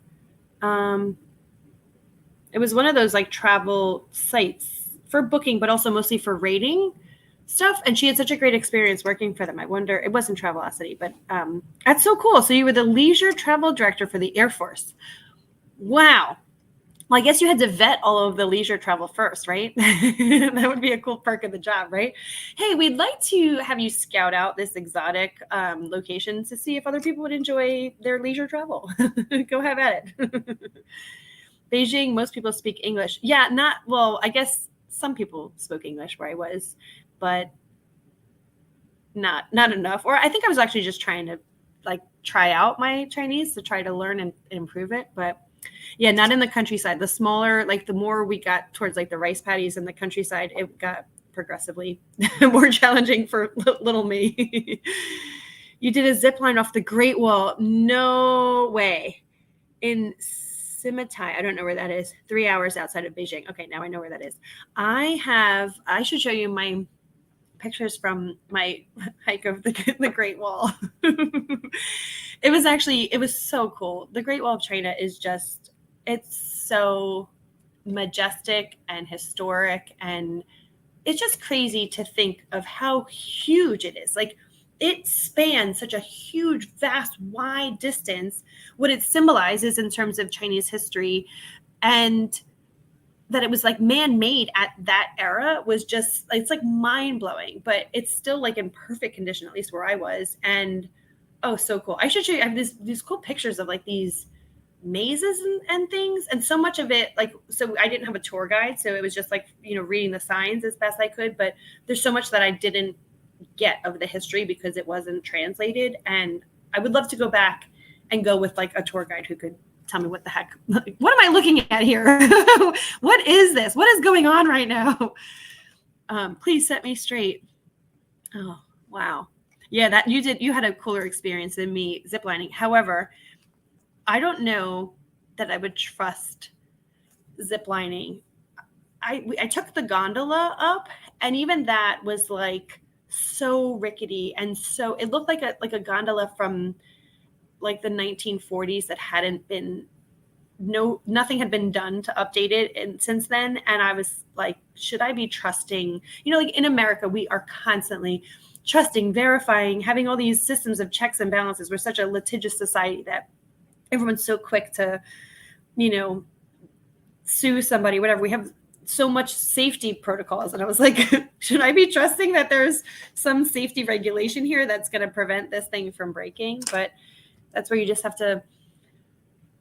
It was one of those like travel sites for booking, but also mostly for rating stuff. And she had such a great experience working for them. I wonder, it wasn't Travelocity, but that's so cool. So you were the leisure travel director for the Air Force. Wow. Well, I guess you had to vet all of the leisure travel first, right? That would be a cool perk of the job, right? Hey, we'd like to have you scout out this exotic location to see if other people would enjoy their leisure travel. Go have at it. Beijing, most people speak English. Yeah, I guess some people spoke English where I was, but not enough. Or I think I was actually just trying to like try out my Chinese to try to learn and improve it. But yeah, not in the countryside. The smaller, like the more we got towards like the rice paddies in the countryside, it got progressively more challenging for little me. You did a zip line off the Great Wall. No way. In Simitai, I don't know where that is. 3 hours outside of Beijing. Okay, now I know where that is. I should show you my pictures from my hike of the Great Wall. It was so cool. The Great Wall of China is it's so majestic and historic, and it's just crazy to think of how huge it is. Like, it spans such a huge, vast, wide distance. What it symbolizes in terms of Chinese history, and that it was like man-made at that era it's like mind-blowing, but it's still like in perfect condition, at least where I was. And so cool. I should show you. I have these cool pictures of like these mazes and things, and so much of it, like, so I didn't have a tour guide, so it was just like, reading the signs as best I could, but there's so much that I didn't get of the history because it wasn't translated. And I would love to go back and go with like a tour guide who could tell me what the heck, what am I looking at here? What is this? What is going on right now? Please set me straight. Oh, wow. Yeah, you had a cooler experience than me ziplining. However, I don't know that I would trust ziplining. I took the gondola up, and even that was like so rickety, and so it looked like a gondola from like the 1940s that nothing had been done to update it and since then. And I was like, should I be trusting, like in America, we are constantly trusting, verifying, having all these systems of checks and balances. We're such a litigious society that everyone's so quick to, sue somebody, whatever. We have so much safety protocols. And I was like, should I be trusting that there's some safety regulation here that's going to prevent this thing from breaking? But that's where you just have to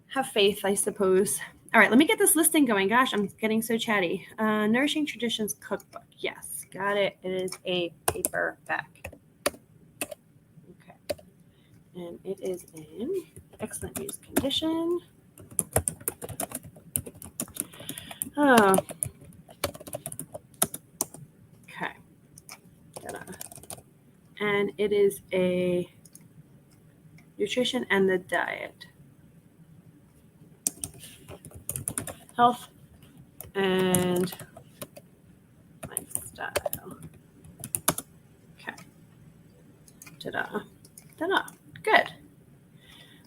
have faith, I suppose. All right, let me get this listing going. Gosh, I'm getting so chatty. Nourishing Traditions Cookbook. Yes, got it. It is a paperback. Okay. And it is in excellent use condition. Oh. Okay. Ta-da. And it is a nutrition and the diet. Health and lifestyle. Okay. Ta-da. Ta-da. Good.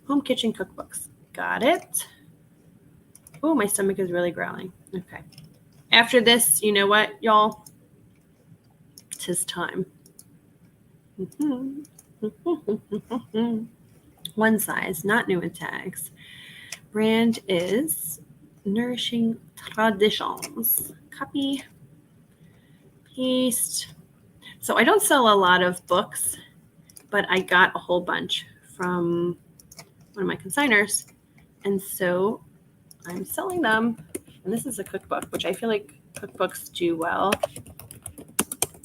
Home kitchen cookbooks. Got it. Oh, my stomach is really growling. Okay. After this, you know what, y'all? 'Tis time. One size, not new in tags. Brand is Nourishing Traditions. Copy, paste. So I don't sell a lot of books, but I got a whole bunch from one of my consigners. And so I'm selling them. And this is a cookbook, which I feel like cookbooks do well.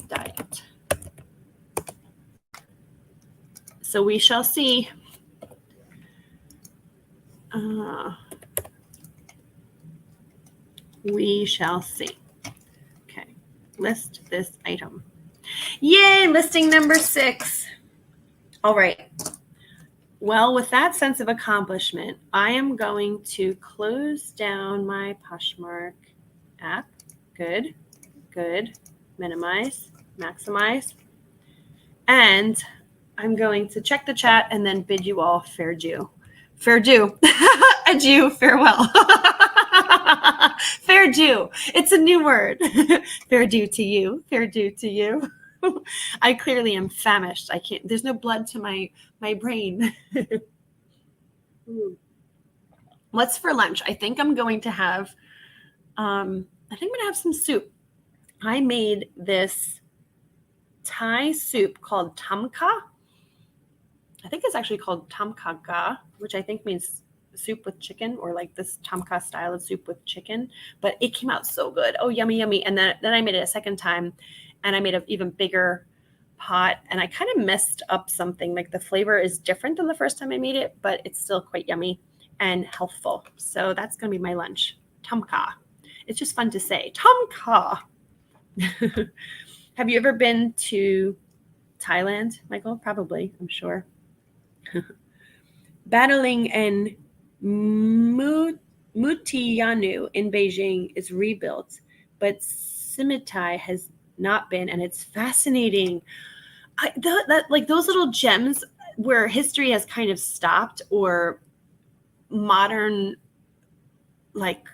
Diet. So we shall see. We shall see. Okay, list this item. Yay, listing number 6. All right. Well, with that sense of accomplishment, I am going to close down my Poshmark app. Good, good. Minimize, maximize. And I'm going to check the chat and then bid you all fair due. Fair due. Adieu, farewell. Fair due. It's a new word. Fair due to you. Fair due to you. I clearly am famished. I can't. There's no blood to my brain. What's for lunch? I think I'm going to have. I think I'm going to have some soup. I made this Thai soup called tamka. I think it's actually called tamka ga, which I think means soup with chicken, or like this tamka style of soup with chicken. But it came out so good. Oh, yummy, yummy. And then I made it a second time, and I made an even bigger pot, and I kind of messed up something. Like the flavor is different than the first time I made it, but it's still quite yummy and healthful. So that's going to be my lunch. Tamka. It's just fun to say. Tamka. Have you ever been to Thailand, Michael? Probably, I'm sure. Battling and Mutianu in Beijing is rebuilt, but Simitai has not been, and it's fascinating. Like those little gems where history has kind of stopped, or modern like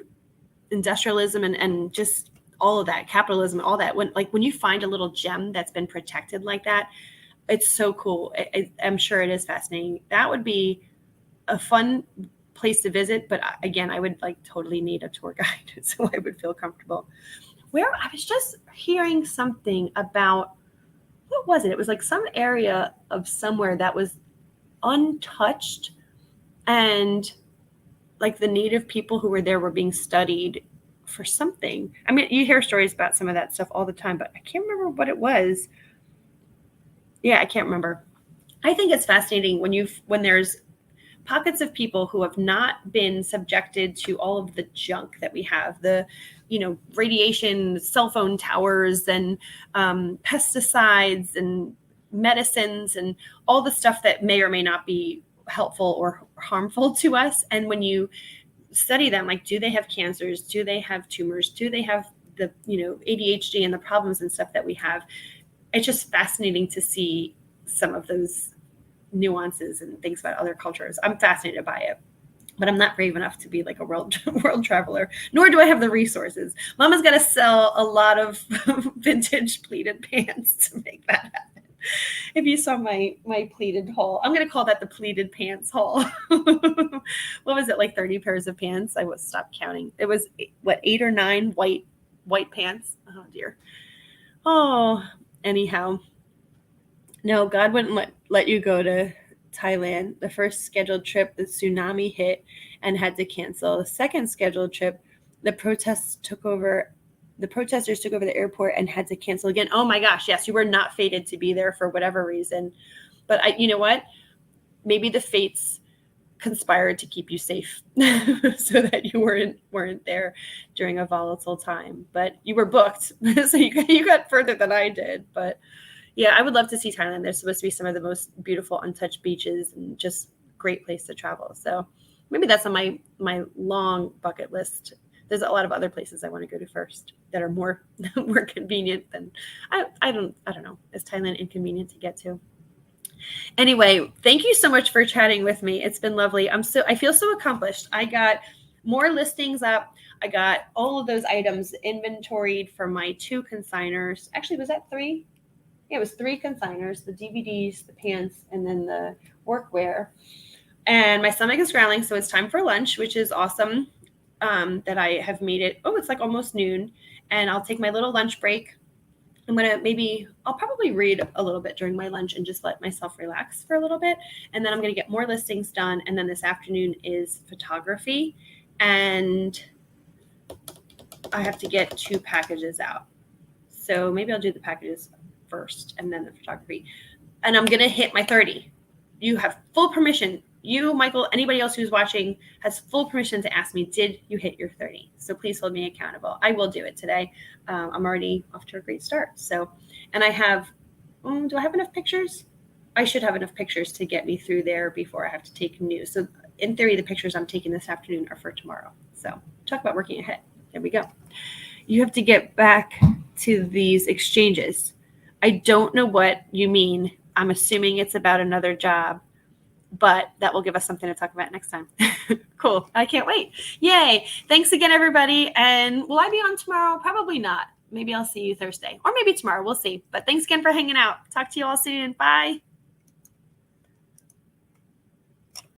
industrialism and just all of that, capitalism, all that. When you find a little gem that's been protected like that, it's so cool. I'm sure it is fascinating. That would be a fun place to visit, but again, I would like totally need a tour guide so I would feel comfortable. Where I was just hearing something about, what was it? It was like some area of somewhere that was untouched, and like the native people who were there were being studied for something. I mean, you hear stories about some of that stuff all the time, but I can't remember what it was. Yeah, I can't remember. I think it's fascinating when there's pockets of people who have not been subjected to all of the junk that we have, the radiation, cell phone towers, and pesticides and medicines and all the stuff that may or may not be helpful or harmful to us. And when you study them, like, do they have cancers? Do they have tumors? Do they have the ADHD and the problems and stuff that we have? It's just fascinating to see some of those nuances and things about other cultures. I'm fascinated by it, but I'm not brave enough to be like a world traveler, nor do I have the resources. Mama's got to sell a lot of vintage pleated pants to make that happen. If you saw my pleated haul, I'm going to call that the pleated pants haul. What was it, like 30 pairs of pants? I was stopped counting. It was 8 or 9 white pants. Oh dear. Oh, anyhow. No, God wouldn't let you go to Thailand. The first scheduled trip, the tsunami hit and had to cancel. The second scheduled trip, the protesters took over the airport and had to cancel again. Oh my gosh, yes, you were not fated to be there for whatever reason. But you know what? Maybe the fates conspired to keep you safe so that you weren't there during a volatile time. But you were booked, so you got further than I did. But yeah, I would love to see Thailand. There's supposed to be some of the most beautiful untouched beaches and just great place to travel. So maybe that's on my long bucket list. There's a lot of other places I want to go to first that are more convenient than I don't know. Is Thailand inconvenient to get to? Anyway, thank you so much for chatting with me. It's been lovely. I feel so accomplished. I got more listings up. I got all of those items inventoried for my 2 consigners. Actually, was that 3? it was 3 consigners, the DVDs, the pants, and then the workwear. And my stomach is growling, so it's time for lunch, which is awesome that I have made it. Oh, it's like almost noon. And I'll take my little lunch break. I'll probably read a little bit during my lunch and just let myself relax for a little bit. And then I'm going to get more listings done. And then this afternoon is photography. And I have to get 2 packages out. So maybe I'll do the packages first and then the photography. And I'm going to hit my 30. You have full permission. You, Michael, anybody else who's watching has full permission to ask me, did you hit your 30? So please hold me accountable. I will do it today. I'm already off to a great start. So, and I have, do I have enough pictures? I should have enough pictures to get me through there before I have to take new. So in theory, the pictures I'm taking this afternoon are for tomorrow. So talk about working ahead. There we go. You have to get back to these exchanges. I don't know what you mean. I'm assuming it's about another job, but that will give us something to talk about next time. Cool. I can't wait. Yay. Thanks again, everybody. And will I be on tomorrow? Probably not. Maybe I'll see you Thursday or maybe tomorrow. We'll see. But thanks again for hanging out. Talk to you all soon. Bye.